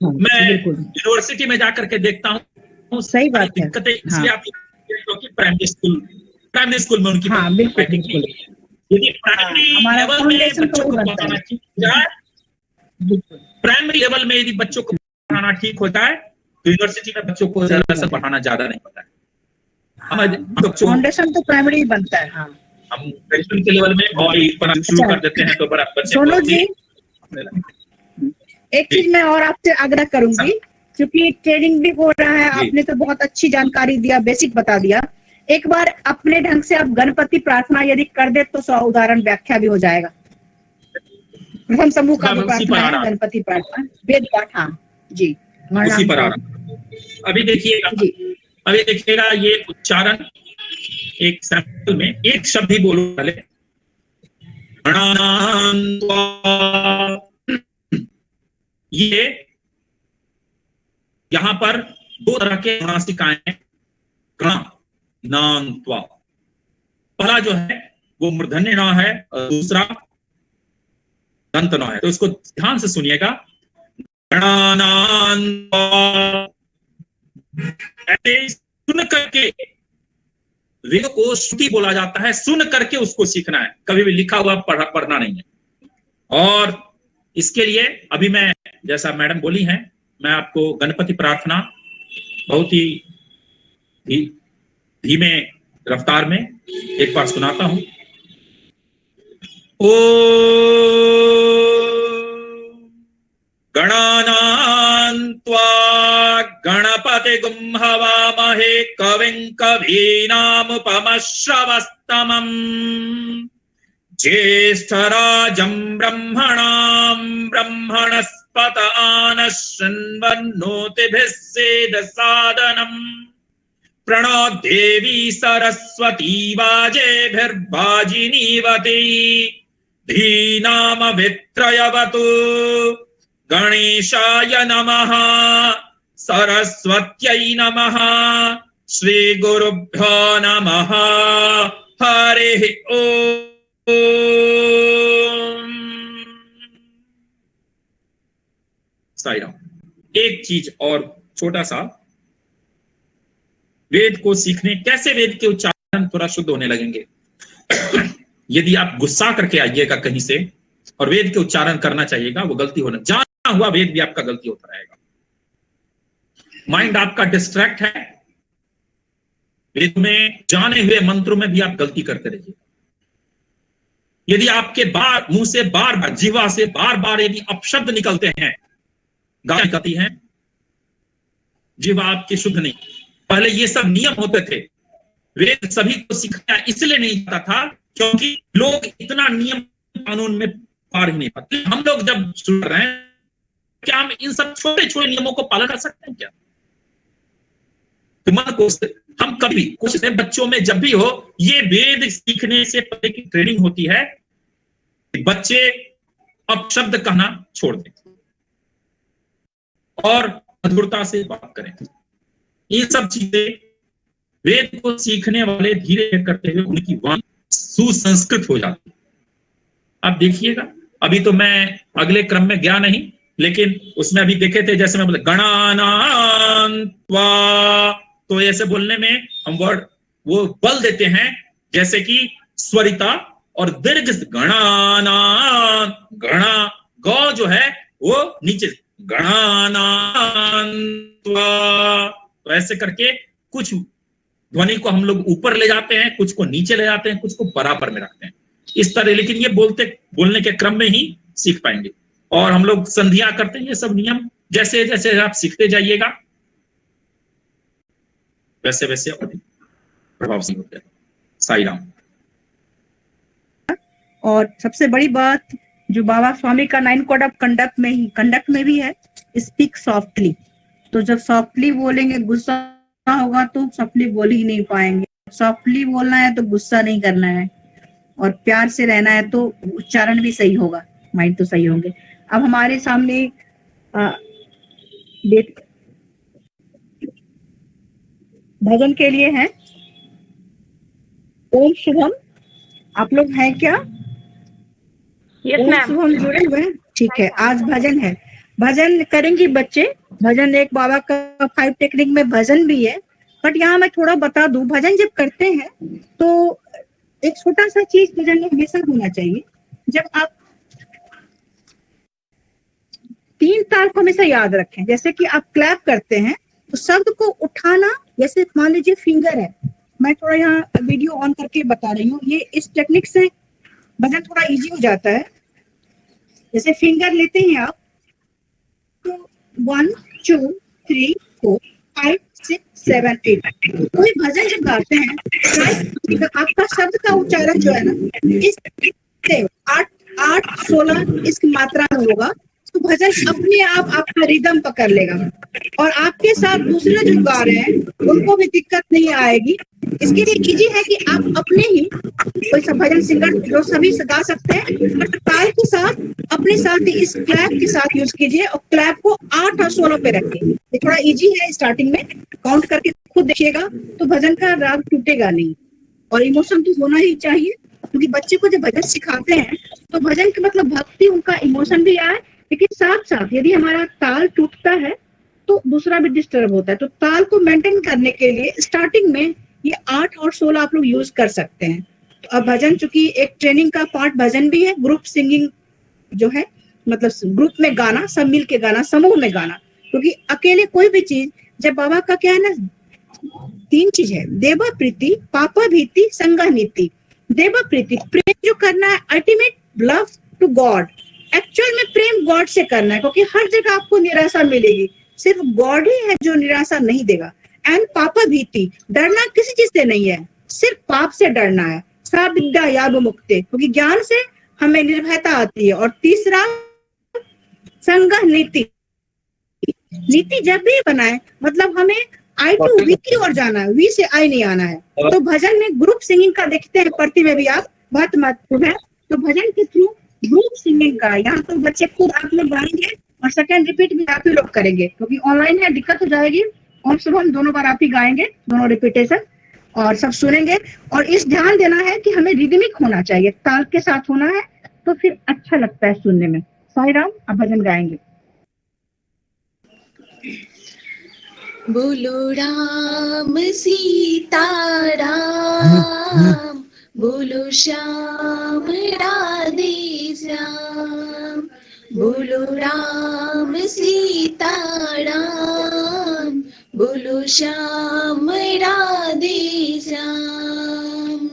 मैं यूनिवर्सिटी में जाकर के देखता हूँ सही बात है। दिक्कतें इसलिए आती है क्योंकि प्राइमरी स्कूल में उनकी बिल्कुल। यदि प्राइमरी लेवल में बच्चों को पढ़ाना ठीक हो जाए, प्राइमरी लेवल में यदि बच्चों को पढ़ाना ठीक हो जाए तो यूनिवर्सिटी में बच्चों को जरा सा पढ़ाना ज्यादा नहीं पता है। फाउंडेशन तो प्राइमरी ही बनता है। हाँ, हम ग्रेजुएशन के लेवल में पढ़ाना शुरू कर देते हैं तो बड़ा बच्चे। सोनू जी, एक चीज मैं और आपसे आग्रह करूंगी, क्योंकि ट्रेनिंग भी हो रहा है, आपने तो बहुत अच्छी जानकारी दिया, बेसिक बता दिया। एक बार अपने ढंग से आप गणपति प्रार्थना यदि कर दे तो 100 उदाहरण व्याख्या भी हो जाएगा। प्रथम समूह का प्रार्थना है गणपति प्रार्थना, वेद पाठ। हाँ जी, उसी पर आ रहा। अभी देखिएगा, अभी देखिएगा ये उच्चारण एक सैंपल में एक शब्द ही बोलो पहले। ये यहां पर दो तरह के नासिकाएं हैं, गणानान्त्वा। पहला जो है वो मूर्धन्य न है और दूसरा दंत न है, तो इसको ध्यान से सुनिएगा। गणानान्त्वा ऐसे सुन करके वेद को श्रुति बोला जाता है, सुन करके उसको सीखना है, कभी भी लिखा हुआ पढ़ना नहीं है। और इसके लिए अभी मैं, जैसा मैडम बोली हैं, मैं आपको गणपति प्रार्थना बहुत ही धीमे रफ्तार में एक बार सुनाता हूं। ओ गणानान्त्वा गणपतिगुं हवामहे कविं कवीनामुपमश्रवस्तमम् ज्येष्ठराजं ब्रह्मणां ब्रह्मणस्पत आनः शृण्वन्नोतिभिः सेदसादनम् प्रणो देवी सरस्वती वाजेभिर्वाजिनीवती धीनामभित्रयवतु गणेशाय नमः सरस्वत्यै नमः श्रीगुरुभ्यो नमः हरिः ओम। साईं राम। एक चीज और छोटा सा, वेद को सीखने कैसे वेद के उच्चारण थोड़ा शुद्ध होने लगेंगे। यदि आप गुस्सा करके आइएगा कहीं से और वेद के उच्चारण करना चाहिएगा, वो गलती होना, जाना हुआ वेद भी आपका गलती होता रहेगा। माइंड आपका डिस्ट्रैक्ट है, वेद में जाने हुए मंत्रों में भी आप गलती करते रहिए। यदि आपके मुंह से बार बार, जीवा से बार बार यदि अपशब्द निकलते हैं, गाली निकलती हैं, जीवा आपकी शुद्ध नहीं। पहले ये सब नियम होते थे, वेद सभी को सिखाया इसलिए नहीं जाता था क्योंकि लोग इतना नियम कानून में पार ही नहीं पाते। हम लोग जब सुन रहे हैं, क्या हम इन सब छोटे छोटे नियमों को पालन कर सकते हैं क्या? तो मन को हम कभी कोशिश करें, बच्चों में जब भी हो, ये वेद सीखने से पहले की ट्रेनिंग होती है, बच्चे अपशब्द कहना छोड़ दें और मधुरता से बात करें। ये सब चीजें वेद को सीखने वाले धीरे करते हुए उनकी वाणी सुसंस्कृत हो जाती है। अब देखिएगा, अभी तो मैं अगले क्रम में गया नहीं, लेकिन उसमें अभी देखे थे, जैसे मैं बोले गणानान्त्वा, तो ऐसे बोलने में हम वर्ड वो बल देते हैं, जैसे कि स्वरिता और दीर्घ। गणा गौ जो है वो नीचे, गणानान्त्वा, तो ऐसे करके कुछ ध्वनि को हम लोग ऊपर ले जाते हैं, कुछ को नीचे ले जाते हैं, कुछ को बराबर में रखते हैं, इस तरह। लेकिन ये बोलने के क्रम में ही सीख पाएंगे। और हम लोग संधियां करते हैं, ये सब नियम जैसे जैसे आप सीखते जाइएगा वैसे वैसे अधिक प्रभावशाली होते हैं। साईं राम। और सबसे बड़ी बात जो बाबा स्वामी का 9 कोड ऑफ कंडक्ट में भी है, स्पीक सॉफ्टली। तो जब सॉफ्टली बोलेंगे, गुस्सा होगा तो सॉफ्टली बोल ही नहीं पाएंगे। सॉफ्टली बोलना है तो गुस्सा नहीं करना है, और प्यार से रहना है तो उच्चारण भी सही होगा, माइंड तो सही होंगे। अब हमारे सामने भजन के लिए है ओम शुभम। आप लोग हैं क्या? ओम शुभम जुड़े हुए हैं? ठीक है, आज भजन है, भजन करेंगे बच्चे। भजन एक बाबा का 5 टेक्निक में भजन भी है, बट यहाँ मैं थोड़ा बता दूं, भजन जब करते हैं तो एक छोटा सा चीज भजन में हमेशा होना चाहिए। जब आप 3 ताल को हमेशा याद रखें। जैसे कि आप क्लैप करते हैं तो शब्द को उठाना, जैसे मान लीजिए फिंगर है, मैं थोड़ा यहाँ वीडियो ऑन करके बता रही हूँ, ये इस टेक्निक से भजन थोड़ा इजी हो जाता है। जैसे फिंगर लेते हैं आप, तो 1 2 3 4 5 6 7 8। कोई भजन जब गाते हैं तो आपका शब्द का उच्चारण जो है ना, इस 8 16 इस मात्रा में होगा, तो भजन अपने आप आपका रिदम पकड़ लेगा और आपके साथ दूसरे जो गा रहे हैं उनको भी दिक्कत नहीं आएगी। इसके लिए इजी है कि आप अपने ही कोई सा भजन सिंगर जो सभी गा सकते हैं, बट ताल के साथ अपने साथ ही इस क्लैप के साथ यूज कीजिए और क्लैप को 8 और 16 पे रखिए। ये थोड़ा इजी है, स्टार्टिंग में काउंट करके खुद देखिएगा तो भजन का राग टूटेगा नहीं। और इमोशन तो होना ही चाहिए, क्योंकि बच्चे को जब भजन सिखाते हैं तो भजन का मतलब भक्ति, उनका इमोशन भी आए, लेकिन साथ साथ यदि हमारा ताल टूटता है तो दूसरा भी डिस्टर्ब होता है। तो ताल को मेंटेन करने के लिए स्टार्टिंग में ये 8 और 16 आप लोग यूज कर सकते हैं। तो अब भजन चूंकि एक ट्रेनिंग का पार्ट भजन भी है, ग्रुप सिंगिंग जो है मतलब ग्रुप में गाना, सब मिल के गाना, समूह में गाना, क्योंकि अकेले कोई भी चीज, जब बाबा का क्या है ना 3 चीज है, देवा प्रीति, पापा भीति, संगा नीति। देवा प्रीति, प्रेम जो करना है, ultimate love to god. Actual में प्रेम गॉड से करना है, क्योंकि हर जगह आपको निराशा मिलेगी, सिर्फ गॉड ही है जो निराशा नहीं देगा। एंड पापा भीति, डरना किसी चीज से नहीं है, सिर्फ पाप से डरना है। सा विद्या याब मुक्ते, क्योंकि ज्ञान से हमें निर्भयता आती है। और तीसरा संगा नीति, नीति जब भी बनाए मतलब हमें आई टू वी की ओर जाना है, वी से आई नहीं आना है। तो भजन में ग्रुप सिंगिंग का देखते हैं प्रति में भी आप बहुत महत्वपूर्ण है। तो भजन के थ्रू ग्रुप सिंगिंग का, यहाँ तो बच्चे खुद आप लोग गाएंगे और सेकंड रिपीट भी आप ही लोग करेंगे, क्योंकि ऑनलाइन है दिक्कत हो जाएगी। और सुबह हम दोनों बार आप ही गाएंगे, दोनों रिपीटेशन, और सब सुनेंगे। और इस ध्यान देना है कि हमें रिदमिक होना चाहिए, ताल के साथ होना है, तो फिर अच्छा लगता है सुनने में। साईं राम, आप भजन गाएंगे। बोलो राम सीता राम, बोलो श्याम राधे श्याम। बोलो राम सीता राम, बोलो श्याम राधे श्याम।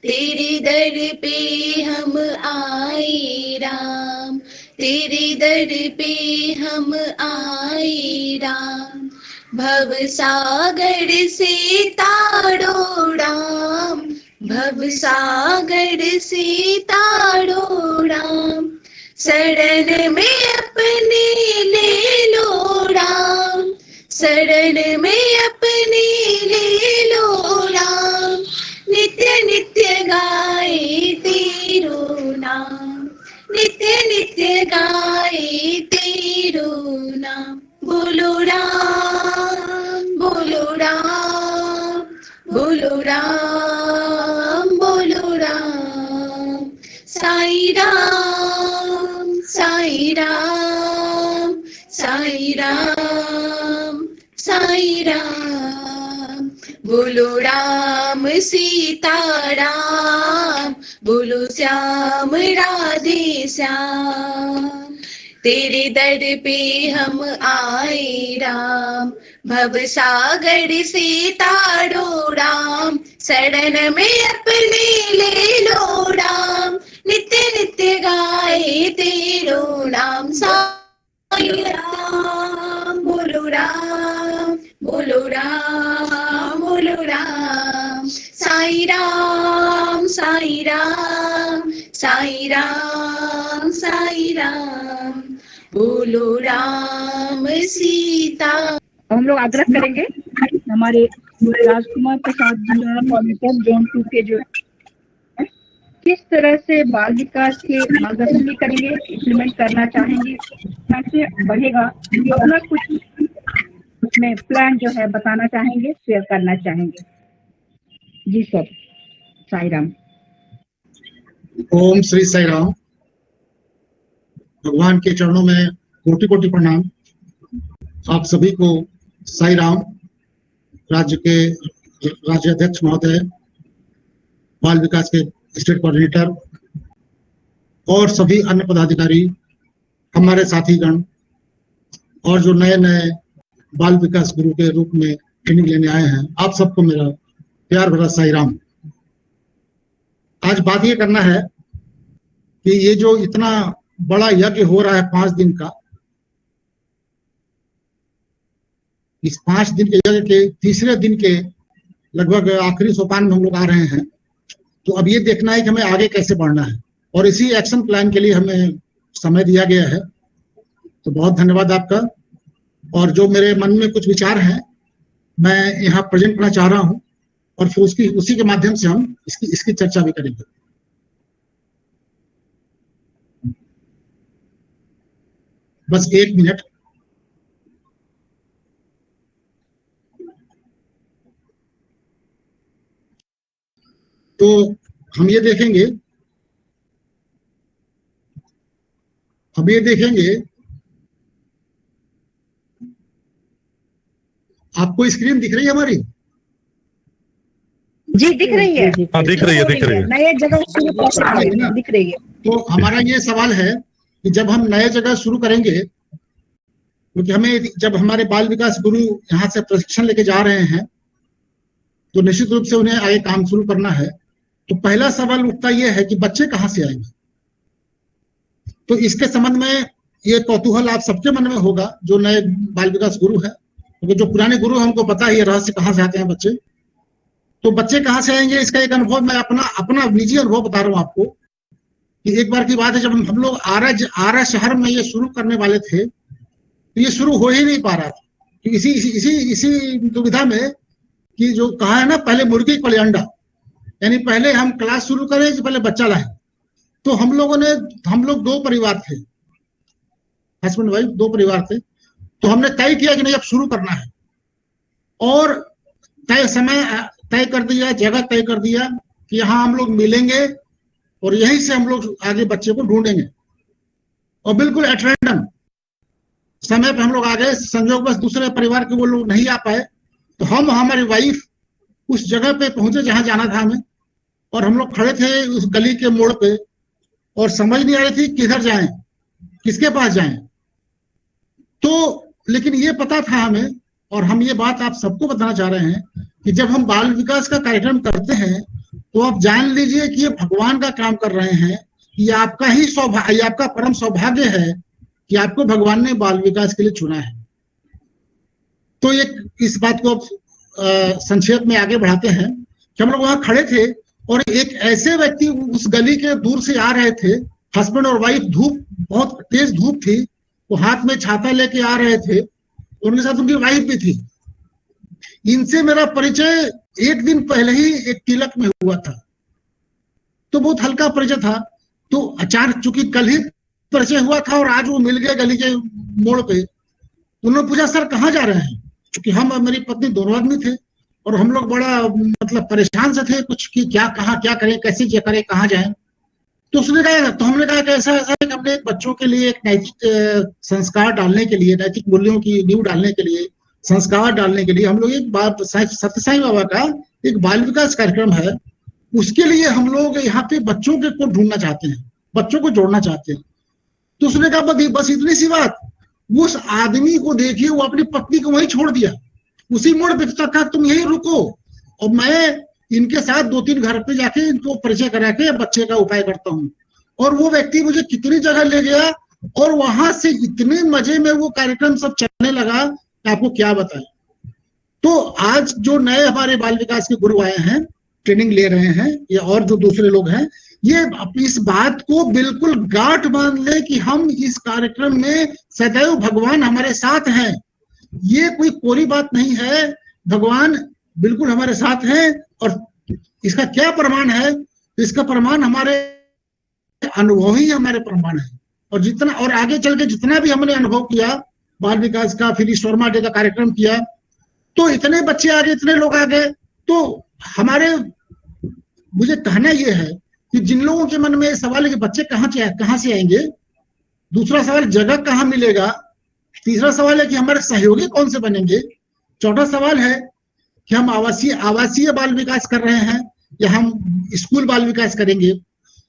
तेरे दर पे हम आए राम, तेरे दर पे हम आए राम। भव सागर से तारो राम, भव सागर से तारो राम। शरण में अपने ले लो राम, शरण में अपने ले लो राम। नित्य नित्य गाए तेरो नाम, नित्य नित्य गाए तेरो नाम। बोलो राम, बोलो राम, बोलो राम, बोलो राम। साईं राम, साईं राम, साईं राम, साईं राम। बोलो राम सीता राम, बोलो श्याम राधे श्याम। तेरे दर पे हम आए राम, भव सागर से तारो राम। शरण में अपने ले लो राम, नित्य नित्य गाए तेरो नाम। साईं राम, बोलो राम, बोलो राम, बोलो राम। साईं राम, साईं राम, साईं राम, साईं राम। बोलो राम सीता। हम लोग आग्रह करेंगे हमारे राजकुमार प्रसाद जी कोऑर्डिनेटर जोन 2 के जो किस तरह से बाल विकास के मार्गदर्शन भी करेंगे, इम्प्लीमेंट करना चाहेंगे, कैसे बढ़ेगा, अपना कुछ उसमें प्लान जो है बताना चाहेंगे, शेयर करना चाहेंगे। जी सर। साईं राम। ओम श्री साईं राम। भगवान के चरणों में कोटि कोटि प्रणाम। आप सभी को साईं राम। राज्य के राज्य अध्यक्ष महोदय, बाल विकास के स्टेट कोऑर्डिनेटर और सभी अन्य पदाधिकारी, हमारे साथीगण और जो नए नए बाल विकास गुरु के रूप में ट्रेनिंग लेने आए हैं, आप सबको मेरा प्यार भरा साईं राम। आज बात ये करना है कि ये जो इतना बड़ा यज्ञ हो रहा है 5 दिन का, इस 5 दिन के यज्ञ के तीसरे दिन के लगभग आखिरी सोपान में हम लोग आ रहे हैं। तो अब ये देखना है कि हमें आगे कैसे बढ़ना है, और इसी एक्शन प्लान के लिए हमें समय दिया गया है। तो बहुत धन्यवाद आपका। और जो मेरे मन में कुछ विचार हैं मैं यहाँ प्रेजेंट करना चाह रहा हूँ, और फिर उसी के माध्यम से हम इसकी चर्चा भी करेंगे। बस 1 मिनट। तो हम ये देखेंगे आपको स्क्रीन दिख रही है हमारी? जी दिख रही है। हाँ दिख रही है। नए जगह शुरू कर सकते हैं, दिख रही है। तो हमारा ये सवाल है कि जब हम नए जगह शुरू करेंगे, क्योंकि हमें जब हमारे बाल विकास गुरु यहाँ से प्रशिक्षण लेके जा रहे हैं तो निश्चित रूप से उन्हें आगे काम शुरू करना है। तो पहला सवाल उठता यह है कि बच्चे कहाँ से आएंगे। तो इसके संबंध में ये कौतूहल आप सबके मन में होगा जो नए बाल विकास गुरु है, क्योंकि जो पुराने गुरु हैं उनको पता है ये रहस्य कहाँ से आते हैं बच्चे। तो बच्चे कहाँ से आएंगे इसका एक अनुभव मैं अपना निजी अनुभव बता रहा हूँ आपको कि एक बार की बात है जब हम लोग आरा शहर में ये शुरू करने वाले थे तो ये शुरू हो ही नहीं पा रहा था। इसी दुविधा में कि जो कहा है ना, पहले मुर्गी पहले अंडा, यानी पहले हम क्लास शुरू करें कि पहले बच्चा लाए। तो हम लोग 2 परिवार थे, हस्बैंड वाइफ 2 परिवार थे। तो हमने तय किया कि नहीं अब शुरू करना है, और समय तय कर दिया, जगह तय कर दिया कि यहाँ हम लोग मिलेंगे और यहीं से हम लोग आगे बच्चे को ढूंढेंगे। और बिल्कुल एट रैंडम समय पे हम लोग आ गए। संयोग बस दूसरे परिवार के वो लोग नहीं आ पाए, तो हम हमारी वाइफ उस जगह पे पहुंचे जहां जाना था हमें, और हम लोग खड़े थे उस गली के मोड़ पे और समझ नहीं आ रही थी किधर जाएं, किसके पास जाएं। तो लेकिन ये पता था हमें, और हम ये बात आप सबको बताना चाह रहे हैं कि जब हम बाल विकास का कार्यक्रम करते हैं तो आप जान लीजिए कि ये भगवान का काम कर रहे हैं। ये आपका ही सौभाग्य, ये आपका परम सौभाग्य है कि आपको भगवान ने बाल विकास के लिए चुना है। तो इस बात को संक्षेप में आगे बढ़ाते हैं कि हम लोग वहां खड़े थे और एक ऐसे व्यक्ति उस गली के दूर से आ रहे थे, हस्बैंड और वाइफ, बहुत तेज धूप थी, वो हाथ में छाता लेके आ रहे थे, उनके साथ उनकी वाइफ भी थी। इनसे मेरा परिचय 1 दिन पहले ही एक तिलक में हुआ था, तो बहुत हल्का परिचय था। तो अचानक चूंकि कल ही परिचय हुआ था और आज वो मिल गए गली के मोड़ पे, उन्होंने पूछा सर कहाँ जा रहे हैं, क्योंकि हम और मेरी पत्नी दोनों आदमी थे और हम लोग बड़ा मतलब परेशान से थे कुछ कि क्या करें, कैसे करें, कहाँ जाएं। तो उसने कहा, तो हमने कहा कि ऐसा कि हमने बच्चों के लिए एक नैतिक संस्कार डालने के लिए, नैतिक मूल्यों की नींव डालने के लिए, संस्कार डालने के लिए हम लोग एक बार सत्य साईं बाबा का एक बाल विकास कार्यक्रम है, उसके लिए हम लोग यहाँ पे बच्चों को ढूंढना चाहते हैं, बच्चों को जोड़ना चाहते हैं। तो उसने कहा बस इतनी सी बात। उस आदमी को देखिए, वो अपनी पत्नी को वहीं छोड़ दिया, उसी मोड़ पे कहा तुम यहीं रुको और मैं इनके साथ 2-3 घर पे जाके इनको परिचय करा के बच्चे का उपाय करता हूँ। और वो व्यक्ति मुझे कितनी जगह ले गया और वहां से इतने मजे में वो कार्यक्रम सब चलने लगा, आपको क्या बताएं। तो आज जो नए हमारे बाल विकास के गुरु आए हैं, ट्रेनिंग ले रहे हैं, या और जो दूसरे लोग हैं, ये इस बात को बिल्कुल गांठ बांध ले कि हम इस कार्यक्रम में सदैव भगवान हमारे साथ हैं। ये कोई कोरी बात नहीं है, भगवान बिल्कुल हमारे साथ हैं। और इसका क्या प्रमाण है? इसका प्रमाण हमारे अनुभव ही हमारे प्रमाण है। और जितना और आगे चल के जितना भी हमने अनुभव किया बाल विकास का, फिर ईश्वरमा डे का कार्यक्रम किया, तो इतने बच्चे आ गए, इतने लोग आ गए। तो मुझे कहना यह है कि जिन लोगों के मन में सवाल है कि बच्चे कहाँ से आएंगे, दूसरा सवाल जगह कहाँ मिलेगा, तीसरा सवाल है कि हमारे सहयोगी कौन से बनेंगे, चौथा सवाल है कि हम आवासीय बाल विकास कर रहे हैं या हम स्कूल बाल विकास करेंगे।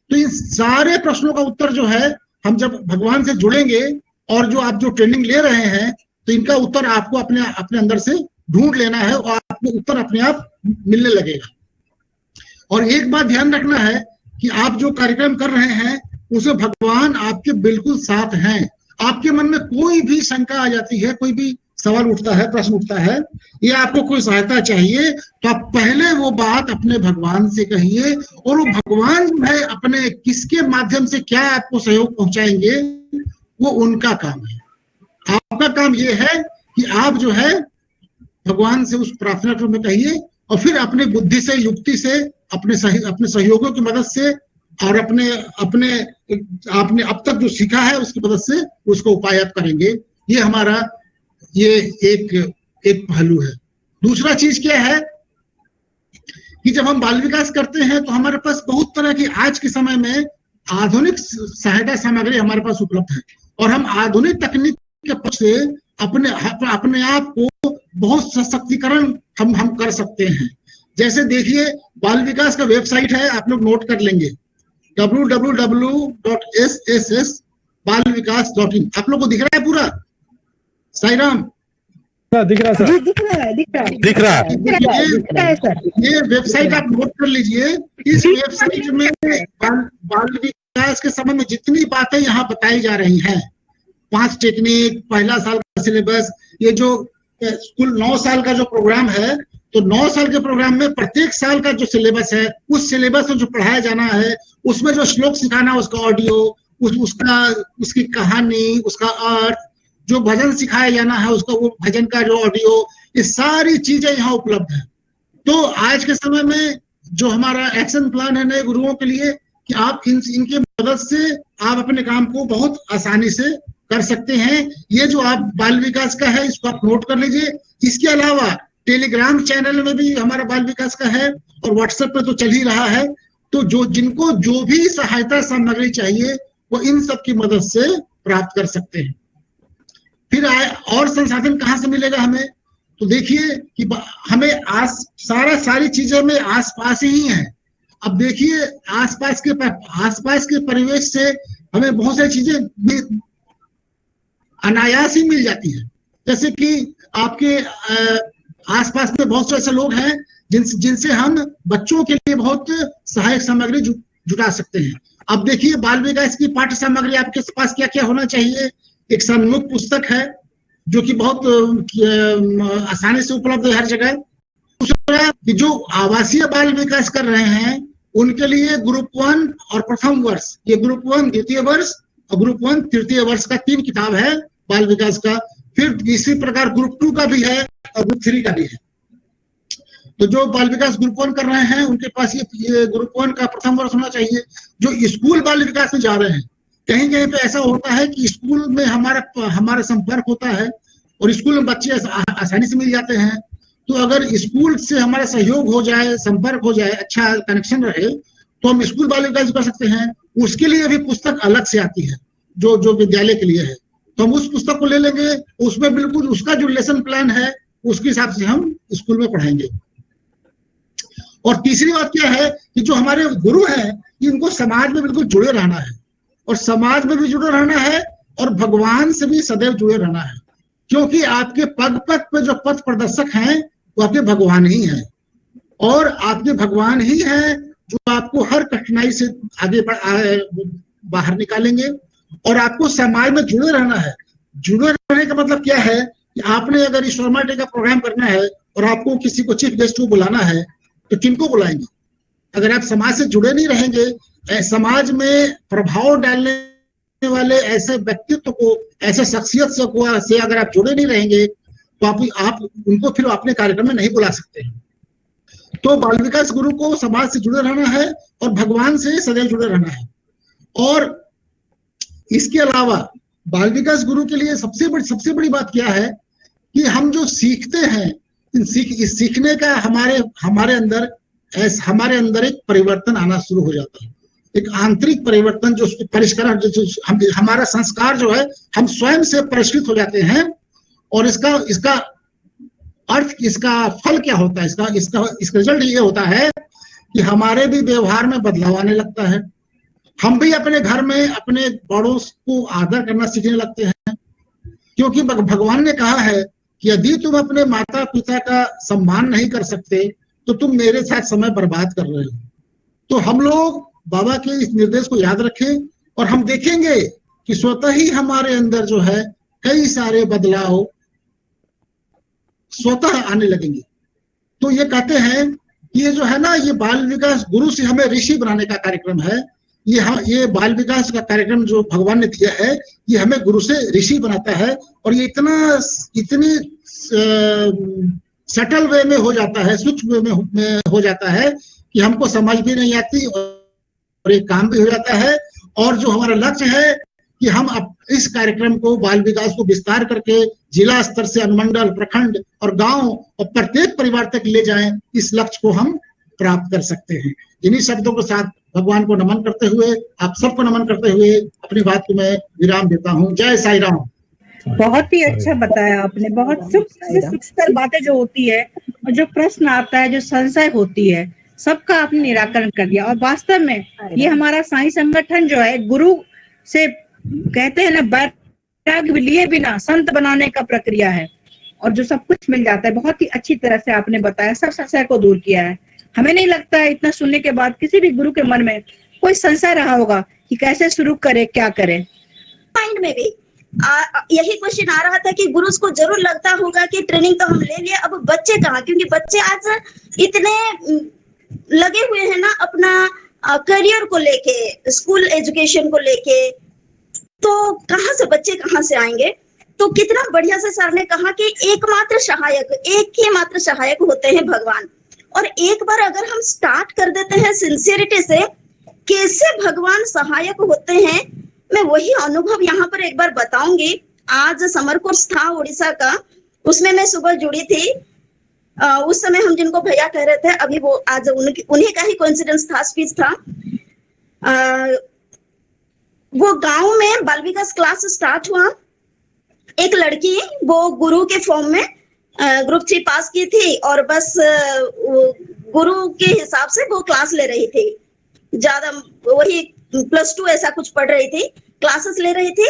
तो इन सारे प्रश्नों का उत्तर जो है, हम जब भगवान से जुड़ेंगे और जो आप जो ट्रेनिंग ले रहे हैं, तो इनका उत्तर आपको अपने अंदर से ढूंढ लेना है और आपको उत्तर अपने आप मिलने लगेगा। और एक बात ध्यान रखना है कि आप जो कार्यक्रम कर रहे हैं उसे भगवान आपके बिल्कुल साथ हैं। आपके मन में कोई भी शंका आ जाती है, कोई भी सवाल उठता है, प्रश्न उठता है, ये आपको कोई सहायता चाहिए, तो आप पहले वो बात अपने भगवान से कहिए। और वो भगवान है अपने किसके माध्यम से क्या आपको सहयोग पहुंचाएंगे, वो उनका काम है। आपका काम ये है कि आप जो है भगवान से उस प्रार्थना में कहिए और फिर अपने बुद्धि से, युक्ति से, अपने सहयोगियों की मदद से और अपने आपने अब तक जो सीखा है उसकी मदद से उसको उपाय आप करेंगे। ये हमारा ये एक पहलू है। दूसरा चीज क्या है कि जब हम बाल विकास करते हैं तो हमारे पास बहुत तरह की आज के समय में आधुनिक सहायता सामग्री हमारे पास उपलब्ध है और हम आधुनिक तकनीक के पक्ष से अपने आप को बहुत सशक्तिकरण हम कर सकते हैं। जैसे देखिए, बाल विकास का वेबसाइट है, आप लोग नोट कर लेंगे, www.ssbalvikas.in। आप लोग को दिख रहा है पूरा? साई राम दिख रहा है सर, दिख रहा है सर। ये वेबसाइट आप नोट कर लीजिए। इस वेबसाइट में बाल विकास के संबंध में जितनी बातें यहाँ बताई जा रही हैं, 5 टेक्निक, पहला साल का सिलेबस, ये जो कुल 9 साल का जो प्रोग्राम है, तो 9 साल के प्रोग्राम में प्रत्येक साल का जो सिलेबस है, उस सिलेबस में जो पढ़ाया जाना है, उसमें जो श्लोक सिखाना, उसका ऑडियो, उसकी कहानी, उसका अर्थ, जो भजन सिखाया जाना है उसका वो भजन का जो ऑडियो, ये सारी चीजें यहाँ उपलब्ध है। तो आज के समय में जो हमारा एक्शन प्लान है नए गुरुओं के लिए कि आप इनकी मदद से आप अपने काम को बहुत आसानी से कर सकते हैं। ये जो आप बाल विकास का है इसको आप नोट कर लीजिए। इसके अलावा टेलीग्राम चैनल में भी हमारा बाल विकास का है और व्हाट्सएप पे तो चल ही रहा है। तो जिनको जो भी सहायता सामग्री चाहिए वो इन सब की मदद से प्राप्त कर सकते हैं। फिर और संसाधन कहाँ से मिलेगा हमें? तो देखिए कि हमें सारी चीजें में आसपास ही है। अब देखिए आसपास के परिवेश से हमें बहुत सारी चीजें अनायास ही मिल जाती है। जैसे कि आपके आसपास में बहुत से ऐसे लोग हैं जिनसे हम बच्चों के लिए बहुत सहायक सामग्री जुटा सकते हैं। अब देखिए बाल विकास की पाठ्य सामग्री आपके पास क्या क्या होना चाहिए। एक सन्मुख पुस्तक है जो कि बहुत आसानी से उपलब्ध है हर जगह। दूसरा कि जो आवासीय बाल विकास कर रहे हैं उनके लिए ग्रुप 1 और प्रथम वर्ष, ये ग्रुप 1 द्वितीय वर्ष और ग्रुप 1 तृतीय वर्ष का 3 किताब है बाल विकास का। फिर इसी प्रकार ग्रुप 2 का भी है और ग्रुप 3 का भी है। तो जो बाल विकास ग्रुप 1 कर रहे हैं उनके पास ये ग्रुप 1 का प्रथम वर्ष होना चाहिए। जो स्कूल बाल विकास में जा रहे हैं, कहीं कहीं पे ऐसा होता है कि स्कूल में हमारा संपर्क होता है और स्कूल में बच्चे आसानी से मिल जाते हैं। तो अगर स्कूल से हमारा सहयोग हो जाए, संपर्क हो जाए, अच्छा कनेक्शन रहे, तो हम स्कूल बाल विकास कर सकते हैं। उसके लिए भी पुस्तक अलग से आती है जो विद्यालय के लिए है। तो हम उस पुस्तक को ले लेंगे, उसमें बिल्कुल उसका जो लेसन प्लान है उसके हिसाब से हम स्कूल में पढ़ाएंगे। और तीसरी बात क्या है कि जो हमारे गुरु हैं इनको समाज में बिल्कुल जुड़े रहना है और समाज में भी जुड़े रहना है और भगवान से भी सदैव जुड़े रहना है, क्योंकि आपके पग पग पे जो पथ प्रदर्शक हैं वो आपके भगवान ही हैं और आपके भगवान ही हैं जो आपको हर कठिनाई से आगे बाहर निकालेंगे। और आपको समाज में जुड़े रहना है। जुड़े रहने का मतलब क्या है कि आपने अगर ईश्वर डे का प्रोग्राम करना है और आपको किसी को चीफ गेस्ट को बुलाना है तो किनको बुलाएंगे? अगर आप समाज से जुड़े नहीं रहेंगे, समाज में प्रभाव डालने वाले ऐसे व्यक्तित्व को, ऐसे शख्सियत से अगर आप जुड़े नहीं रहेंगे तो आप उनको फिर अपने कार्यक्रम में नहीं बुला सकते हैं। तो बाल विकास गुरु को समाज से जुड़े रहना है और भगवान से सदैव जुड़े रहना है। और इसके अलावा बाल विकास गुरु के लिए सबसे बड़ी बात क्या है कि हम जो सीखते हैं, इस सीखने का हमारे अंदर एक परिवर्तन आना शुरू हो जाता है, एक आंतरिक परिवर्तन, जो परिष्करण, हमारा संस्कार जो है हम स्वयं से परिष्कृत हो जाते हैं। और इसका अर्थ, इसका फल क्या होता है, इसका रिजल्ट ये होता है कि हमारे भी व्यवहार में बदलाव आने लगता है। हम भी अपने घर में अपने बड़ों को आदर करना सीखने लगते हैं, क्योंकि भगवान ने कहा है कि यदि तुम अपने माता पिता का सम्मान नहीं कर सकते तो तुम मेरे साथ समय बर्बाद कर रहे हो। तो हम लोग बाबा के इस निर्देश को याद रखें और हम देखेंगे कि स्वतः ही हमारे अंदर जो है कई सारे बदलाव स्वतः आने लगेंगे। तो ये कहते हैं कि ये जो है ना, ये बाल विकास गुरु से हमें ऋषि बनाने का कार्यक्रम है। ये बाल विकास का कार्यक्रम जो भगवान ने दिया है, ये हमें गुरु से ऋषि बनाता है, और ये इतनी सटल वे में हो जाता है, सूक्ष्म वे में हो जाता है कि हमको समझ भी नहीं आती, और एक काम भी हो जाता है। और जो हमारा लक्ष्य है कि हम इस कार्यक्रम को, बाल विकास को विस्तार करके जिला स्तर से अनुमंडल, प्रखंड और गांव और प्रत्येक परिवार तक ले जाएं, इस लक्ष्य को हम प्राप्त कर सकते हैं। इन्हीं शब्दों के साथ भगवान को नमन करते हुए, आप सबको नमन करते हुए अपनी बात को मैं विराम देता हूँ। जय साई राम। बहुत ही अच्छा बताया आपने। बहुत सूक्ष्म बातें जो होती है और जो प्रश्न आता है, जो संशय होती है, सबका आपने निराकरण कर दिया। और वास्तव में ये हमारा साईं संगठन जो है, गुरु से कहते हैं ना, वैराग्य लिए बिना संत बनाने का प्रक्रिया है, और जो सब कुछ मिल जाता है। बहुत ही अच्छी तरह से आपने बताया, सब संशय को दूर किया है। हमें नहीं लगता है इतना सुनने के बाद किसी भी गुरु के मन में कोई संशय रहा होगा कि कैसे शुरू करे, क्या करे। माइंड में भी यही क्वेश्चन आ रहा था कि गुरु को जरूर लगता होगा कि ट्रेनिंग तो हम ले लिए, अब बच्चे कहाँ, क्योंकि बच्चे आज इतने लगे हुए हैं ना अपना करियर को लेके, स्कूल एजुकेशन को लेके, तो कहाँ से बच्चे कहाँ से आएंगे। तो कितना बढ़िया से सर ने कहा कि एकमात्र सहायक, एक ही मात्र सहायक होते हैं भगवान। और एक बार अगर हम स्टार्ट कर देते हैं सिंसियरिटी से, कैसे भगवान सहायक होते हैं, मैं वही अनुभव यहाँ पर एक बार बताऊंगी। आज समर कोर्स था उड़ीसा का, उसमें मैं सुबह जुड़ी थी। उस समय हम जिनको भैया कह रहे थे, अभी वो आज उन्हीं का ही कोइंसिडेंस था, स्पीच था। वो गांव में बाल विकास क्लास स्टार्ट हुआ। एक लड़की वो गुरु के फॉर्म में ग्रुप 3 पास की थी, और बस गुरु के हिसाब से वो क्लास ले रही थी, ज्यादा वही +2 ऐसा कुछ पढ़ रही थी, क्लासेस ले रही थी।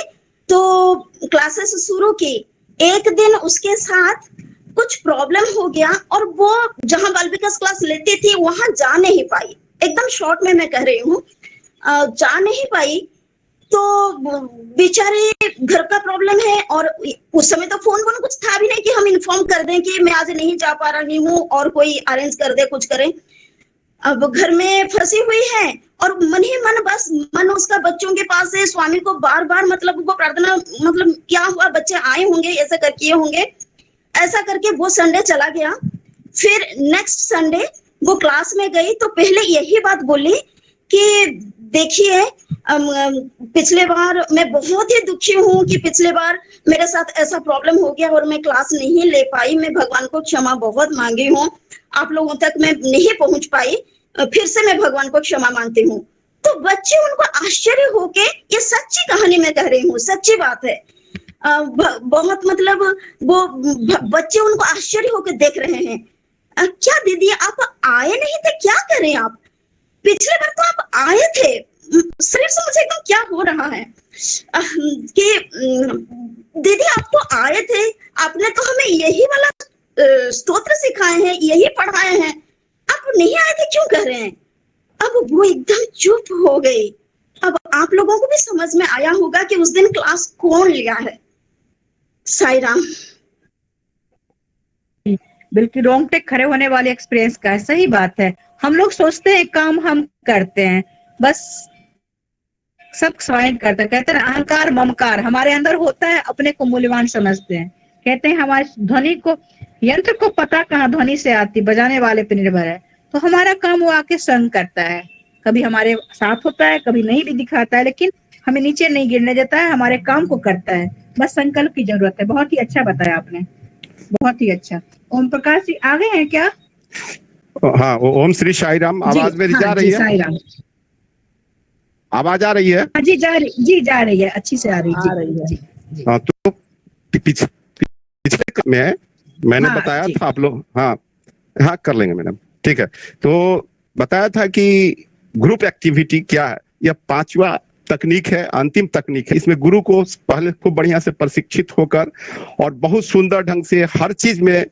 तो क्लासेस शुरू की, एक दिन उसके साथ कुछ प्रॉब्लम हो गया, और वो जहां बाल विकास क्लास लेती थी वहां जा नहीं पाई। एकदम शॉर्ट में मैं कह रही हूँ, जा नहीं पाई। तो बेचारे घर का प्रॉब्लम है, और उस समय तो फोन कुछ था भी नहीं कि हम इन्फॉर्म कर दें कि मैं आज नहीं जा पा रही हूँ और कोई अरेंज कर दे, कुछ करें। अब घर में फंसी हुई है, और मन ही मन बस मन उसका बच्चों के पास है, स्वामी को बार बार मतलब वो प्रार्थना, मतलब क्या हुआ, बच्चे आए होंगे, ऐसा कर किए होंगे, ऐसा करके वो संडे चला गया। फिर नेक्स्ट संडे वो क्लास में गई तो पहले यही बात बोली कि देखिए पिछले बार मैं बहुत ही दुखी हूँ कि पिछले बार मेरे साथ ऐसा प्रॉब्लम हो गया और मैं क्लास नहीं ले पाई। मैं भगवान को क्षमा बहुत मांगी हूँ, आप लोगों तक मैं नहीं पहुंच पाई, फिर से मैं भगवान को क्षमा मांगती हूँ। तो बच्चे उनको आश्चर्य होके, ये सच्ची कहानी मैं कह रही हूँ, सच्ची बात है, बहुत मतलब वो बच्चे उनको आश्चर्य होकर देख रहे हैं। क्या दीदी आप आए नहीं थे, क्या करें आप, पिछले बार तो आप आए थे। शरीर से मुझे एकदम क्या हो रहा है कि दीदी आप तो आए थे, आपने तो हमें यही वाला स्तोत्र सिखाए हैं, यही पढ़ाए हैं, आप नहीं आए थे, क्यों कह रहे हैं। अब वो एकदम चुप हो गई। अब आप लोगों को भी समझ में आया होगा कि उस दिन क्लास कौन लिया है। साई राम। बिल्कुल रोंगटे खड़े होने वाले एक्सपीरियंस का है, सही बात है। हम लोग सोचते हैं काम हम करते हैं, बस सब स्वाइन करते हैं। कहते हैं अहंकार ममकार हमारे अंदर होता है, अपने को मूल्यवान समझते हैं। कहते हैं हमारे ध्वनि को, यंत्र को पता कहाँ ध्वनि से आती, बजाने वाले पे निर्भर है। तो हमारा काम वो आके संग करता है, कभी हमारे साथ होता है, कभी नहीं भी दिखाता है, लेकिन हमें नीचे नहीं गिरने देता है, हमारे काम को करता है। बस संकल्प की जरूरत है। बहुत ही अच्छा बताया आपने, बहुत ही अच्छा। ओम प्रकाश जी आ गए हैं क्या? हाँ, ओम श्री साई राम। आवाज मेरी जा रही है? साई राम। आवाज आ रही है? जी जा रही है, अच्छी से आ रही है। हाँ, तो पिछले में मैंने बताया था, आप लोग हाँ कर लेंगे मैडम, ठीक है। तो बताया था कि ग्रुप एक्टिविटी क्या है, यह 5वां तकनीक है, अंतिम तकनीक है। इसमें गुरु को पहले खूब बढ़िया से प्रशिक्षित होकर और बहुत सुंदर ढंग से हर चीज में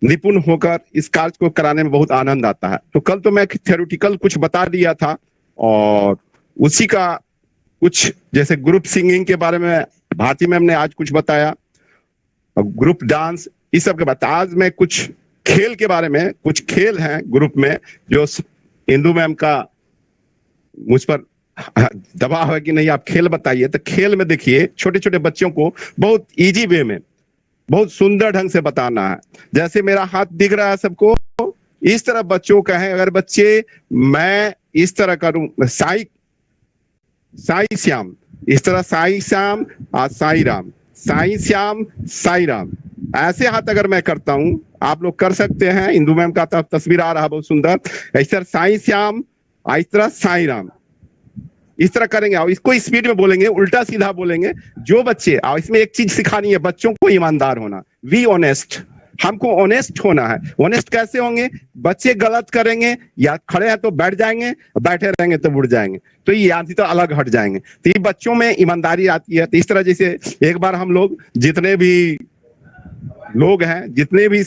निपुण होकर इस कार्य को कराने में बहुत आनंद आता है। तो कल तो मैं थ्योरेटिकल कुछ बता दिया था, और उसी का कुछ जैसे ग्रुप सिंगिंग के बारे में भारती मैम ने आज कुछ बताया, ग्रुप डांस, इस सब के बाद आज मैं कुछ खेल के बारे में, कुछ खेल हैं ग्रुप में जो इंदू मैम का मुझ पर दबाव है कि नहीं आप खेल बताइए, तो खेल में देखिए छोटे छोटे बच्चों को बहुत इजी वे में बहुत सुंदर ढंग से बताना है। जैसे मेरा हाथ दिख रहा है सबको, इस तरह बच्चों का है। अगर बच्चे मैं इस तरह करूं साई साई श्याम, इस तरह साई श्याम और साई राम, साई श्याम साई राम, ऐसे हाथ अगर मैं करता हूं, आप लोग कर सकते हैं। इंदु मैम का तस्वीर आ रहा है बहुत सुंदर। इस तरह साई श्याम, इस तरह साई राम, इस तरह करेंगे और इसको स्पीड में बोलेंगे, उल्टा सीधा बोलेंगे। जो बच्चे, और इसमें एक चीज सिखानी है बच्चों को, ईमानदार होना, बी ऑनेस्ट। हमको ऑनेस्ट होना है। ऑनेस्ट कैसे होंगे? बच्चे गलत करेंगे या खड़े हैं तो बैठ जाएंगे, बैठे रहेंगे तो उड़ जाएंगे, तो ये आदमी तो अलग हट जाएंगे। तो ये बच्चों में ईमानदारी आती है। तो इस तरह जैसे एक बार हम लोग जितने भी लोग हैं, जितने भी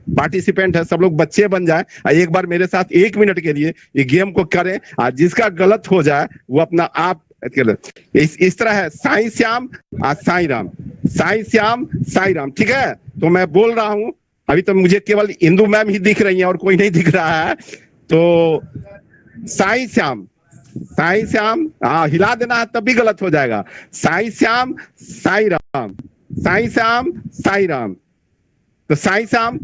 पार्टिसिपेंट है, सब लोग बच्चे बन जाए, एक बार मेरे साथ 1 मिनट के लिए ये गेम को करें, और जिसका गलत हो जाए वो अपना आप इस तरह है, साई श्याम और साई राम, साई श्याम साई राम। ठीक है, तो मैं बोल रहा हूं, अभी तो मुझे केवल इंदु मैम ही दिख रही हैं और कोई नहीं दिख रहा है। तो साई श्याम, साई श्याम, हिला देना है तब भी गलत हो जाएगा। साई श्याम साई राम, साई श्याम साई राम। तो साई श्याम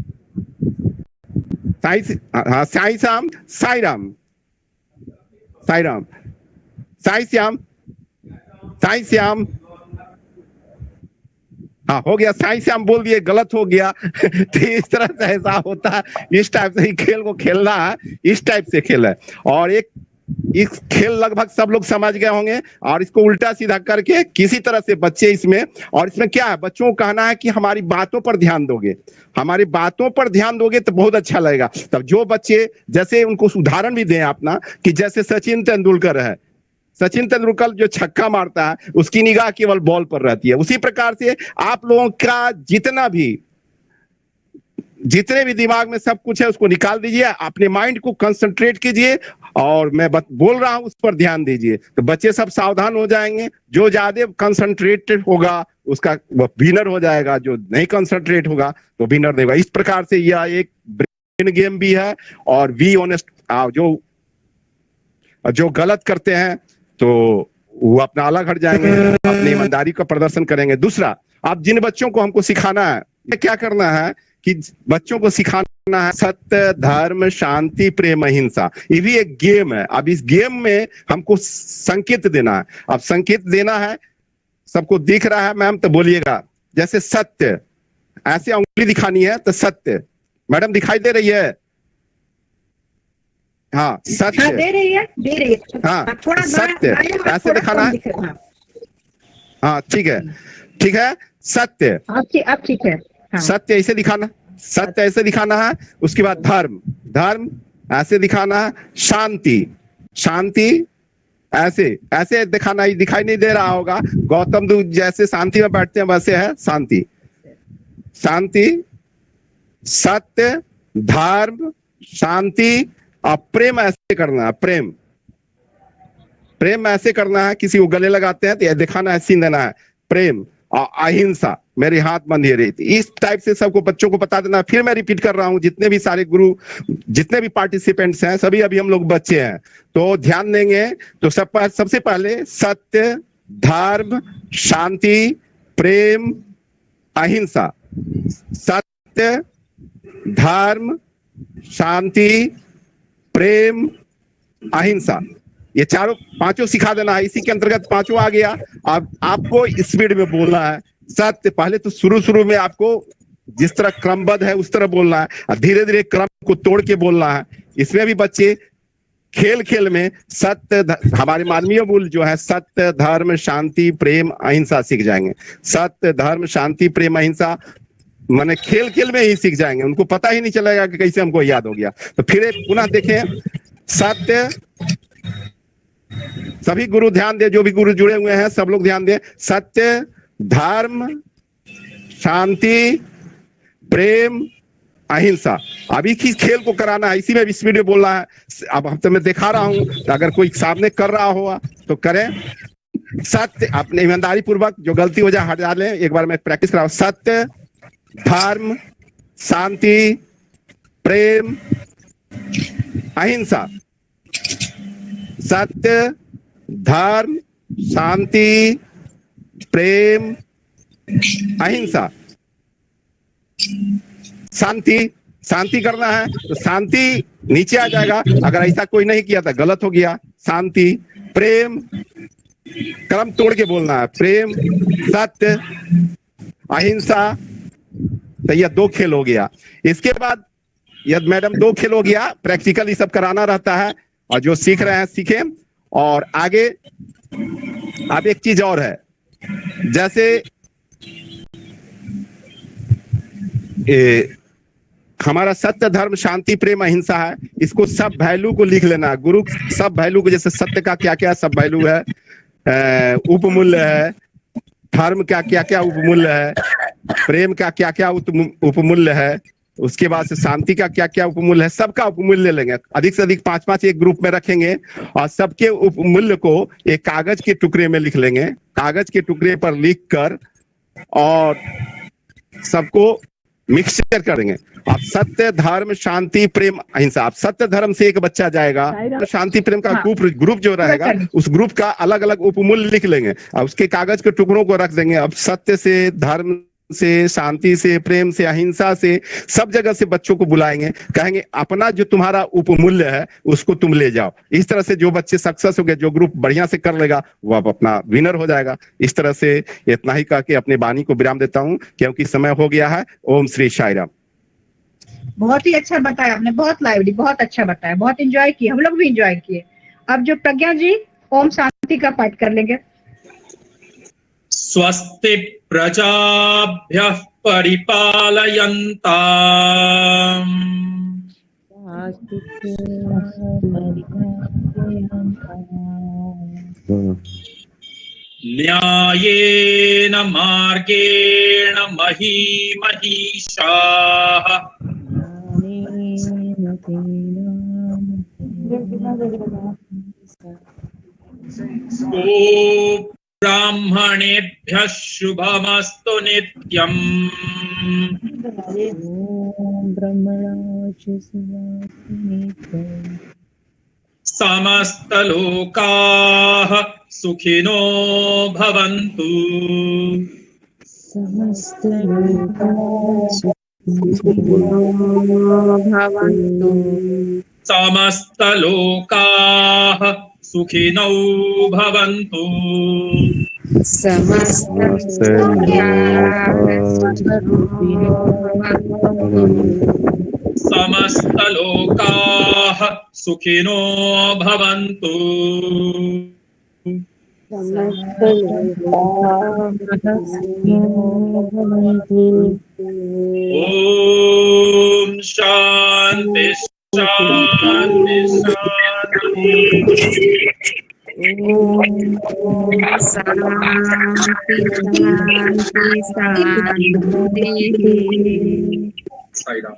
साई श्याम साई राम, साई राम, साई श्याम साई श्याम। हाँ, हो गया, साई श्याम बोल दिए, गलत हो गया। तो इस तरह से ऐसा होता है, इस टाइप से ही खेल को खेलना है, इस टाइप से खेल है। और एक इस खेल लगभग सब लोग समझ गए होंगे, और इसको उल्टा सीधा करके किसी तरह से बच्चे इसमें, और इसमें क्या है, बच्चों को कहना है कि हमारी बातों पर ध्यान दोगे, हमारी बातों पर ध्यान दोगे तो बहुत अच्छा लगेगा। तब जो बच्चे, जैसे उनको उदाहरण भी दें अपना, कि जैसे सचिन तेंदुलकर है, सचिन तेंदुलकर जो छक्का मारता है उसकी निगाह केवल बॉल पर रहती है। उसी प्रकार से आप लोगों का जितने भी दिमाग में सब कुछ है उसको निकाल दीजिए, अपने माइंड को कंसंट्रेट कीजिए, और मैं बोल रहा हूं उस पर ध्यान दीजिए, तो बच्चे सब सावधान हो जाएंगे। जो ज्यादा कंसंट्रेटेड होगा उसका वो विनर हो जाएगा, जो नहीं कंसंट्रेट होगा तो विनर देगा। इस प्रकार से यह एक ब्रेन गेम भी है। और बी ऑनेस्ट, जो गलत करते हैं तो वो अपना अलग हट जाएंगे, अपनी ईमानदारी का प्रदर्शन करेंगे। दूसरा, आप जिन बच्चों को हमको सिखाना है, क्या करना है कि बच्चों को सिखाना है सत्य, धर्म, शांति, प्रेम, अहिंसा। ये भी एक गेम है। अब इस गेम में हमको संकेत देना है। अब संकेत देना है, सबको दिख रहा है मैम, तो बोलिएगा। जैसे सत्य, ऐसे उंगली दिखानी है तो सत्य। मैडम दिखाई दे रही है? हाँ, सत्य। हाँ, दे रही है। हाँ, थोड़ा सत्य ऐसे दिखाना है। हाँ, ठीक है, ठीक है, सत्य। अब ठीक है। हाँ। सत्य ऐसे दिखाना, सत्य ऐसे दिखाना है। उसके बाद धर्म, धर्म ऐसे दिखाना है। शांति, शांति ऐसे ऐसे दिखाना। दिखाई नहीं दे रहा होगा, गौतम बुद्ध जैसे शांति में बैठते हैं वैसे है शांति, शांति, सत्य, धर्म, शांति। और प्रेम ऐसे करना है, प्रेम, प्रेम ऐसे करना है। किसी को गले लगाते हैं तो ये दिखाना है, सीन देना है, प्रेम। और अहिंसा, मेरे हाथ बंधे रही थी। इस टाइप से सबको बच्चों को बता देना। फिर मैं रिपीट कर रहा हूं, जितने भी सारे गुरु, जितने भी पार्टिसिपेंट्स हैं, सभी अभी हम लोग बच्चे हैं, तो ध्यान देंगे। तो सबसे पहले सत्य, धर्म, शांति, प्रेम, अहिंसा। सत्य, धर्म, शांति, प्रेम, अहिंसा, ये चारों पांचों सिखा देना है। इसी के अंतर्गत पांचों आ गया। अब आपको स्पीड में बोलना है। सत्य, पहले तो शुरू में आपको जिस तरह क्रमबद्ध है उस तरह बोलना है, और धीरे धीरे क्रम को तोड़ के बोलना है। इसमें भी बच्चे खेल खेल में सत्य, हमारे मानवीय मूल्य जो है सत्य, धर्म, शांति, प्रेम, अहिंसा सीख जाएंगे। सत्य, धर्म, शांति, प्रेम, अहिंसा माने खेल खेल में ही सीख जाएंगे। उनको पता ही नहीं चलेगा कि कैसे हमको याद हो गया। तो फिर पुनः देखें, सत्य, सभी गुरु ध्यान दे, जो भी गुरु जुड़े हुए हैं सब लोग ध्यान दें। सत्य, धर्म, शांति, प्रेम, अहिंसा। अभी इस खेल को कराना है, इसी में स्पीड में बोलना है। अब हम तो मैं दिखा रहा हूं, तो अगर कोई सामने कर रहा हुआ तो करें। सत्य, अपने ईमानदारी पूर्वक जो गलती हो जाए हटा लें। एक बार मैं प्रैक्टिस कराऊं। सत्य, धर्म, शांति, प्रेम, अहिंसा। सत्य, धर्म, शांति, प्रेम, अहिंसा। शांति करना है तो शांति नीचे आ जाएगा। अगर ऐसा कोई नहीं किया था गलत हो गया। शांति, प्रेम, क्रम तोड़ के बोलना है। प्रेम, सत्य, अहिंसा। तो यह 2 खेल हो गया। इसके बाद यदि मैडम 2 खेल हो गया, प्रैक्टिकल ये सब कराना रहता है और जो सीख रहे हैं सीखें। और आगे अब एक चीज और है, जैसे हमारा सत्य, धर्म, शांति, प्रेम, अहिंसा है। इसको सब वैल्यू को लिख लेना है। गुरु सब वैल्यू को, जैसे सत्य का क्या क्या सब वैल्यू है, उपमूल्य है, धर्म का क्या क्या उपमूल्य है, प्रेम का क्या क्या उपमूल्य है, उसके बाद से शांति का क्या क्या उपमूल्य है, सबका उपमूल्य लेंगे। अधिक से अधिक 5-5 एक ग्रुप में रखेंगे और सबके उपमूल्य को एक कागज के टुकड़े में लिख लेंगे। कागज के टुकड़े पर लिख कर और सबको मिक्सचर करेंगे। आप सत्य, धर्म, शांति, प्रेम, अहिंसा। आप सत्य धर्म से एक बच्चा जाएगा, शांति प्रेम का ग्रुप जो रहेगा उस ग्रुप का अलग अलग उपमूल्य लिख लेंगे और उसके कागज के टुकड़ों को रख देंगे। अब सत्य से, धर्म से, शांति से, प्रेम से, अहिंसा से, सब जगह से बच्चों को बुलाएंगे, कहेंगे अपना जो तुम्हारा उपमूल्य है उसको तुम ले जाओ। इस तरह से जो बच्चे सक्सेस हो गए, जो ग्रुप बढ़िया से कर लेगा वो अब अपना विनर हो जाएगा। इस तरह से इतना ही कह के अपने वाणी को विराम देता हूँ क्योंकि समय हो गया है। ओम श्री साई राम। बहुत ही अच्छा बताया आपने, बहुत लाइवली, बहुत अच्छा बताया, बहुत एंजॉय किए, हम लोग भी एंजॉय किए। अब जो प्रज्ञा जी ओम शांति का पाठ कर लेंगे। स्वस्ति प्रजाभ्यः परिपालयन्ताम् न्यायेन मार्गेण महीमहीषाः ब्राह्मणेभ्यः शुभमस्तु नित्यम्। समस्तलोकाः सुखिनो भवन्तु। समस्तलोकाः सुखिनो भवन्तु। समस्तलोकाः सुखिनो भवन्तु। ओम शांति शांति शांति। शांति शांति शांति।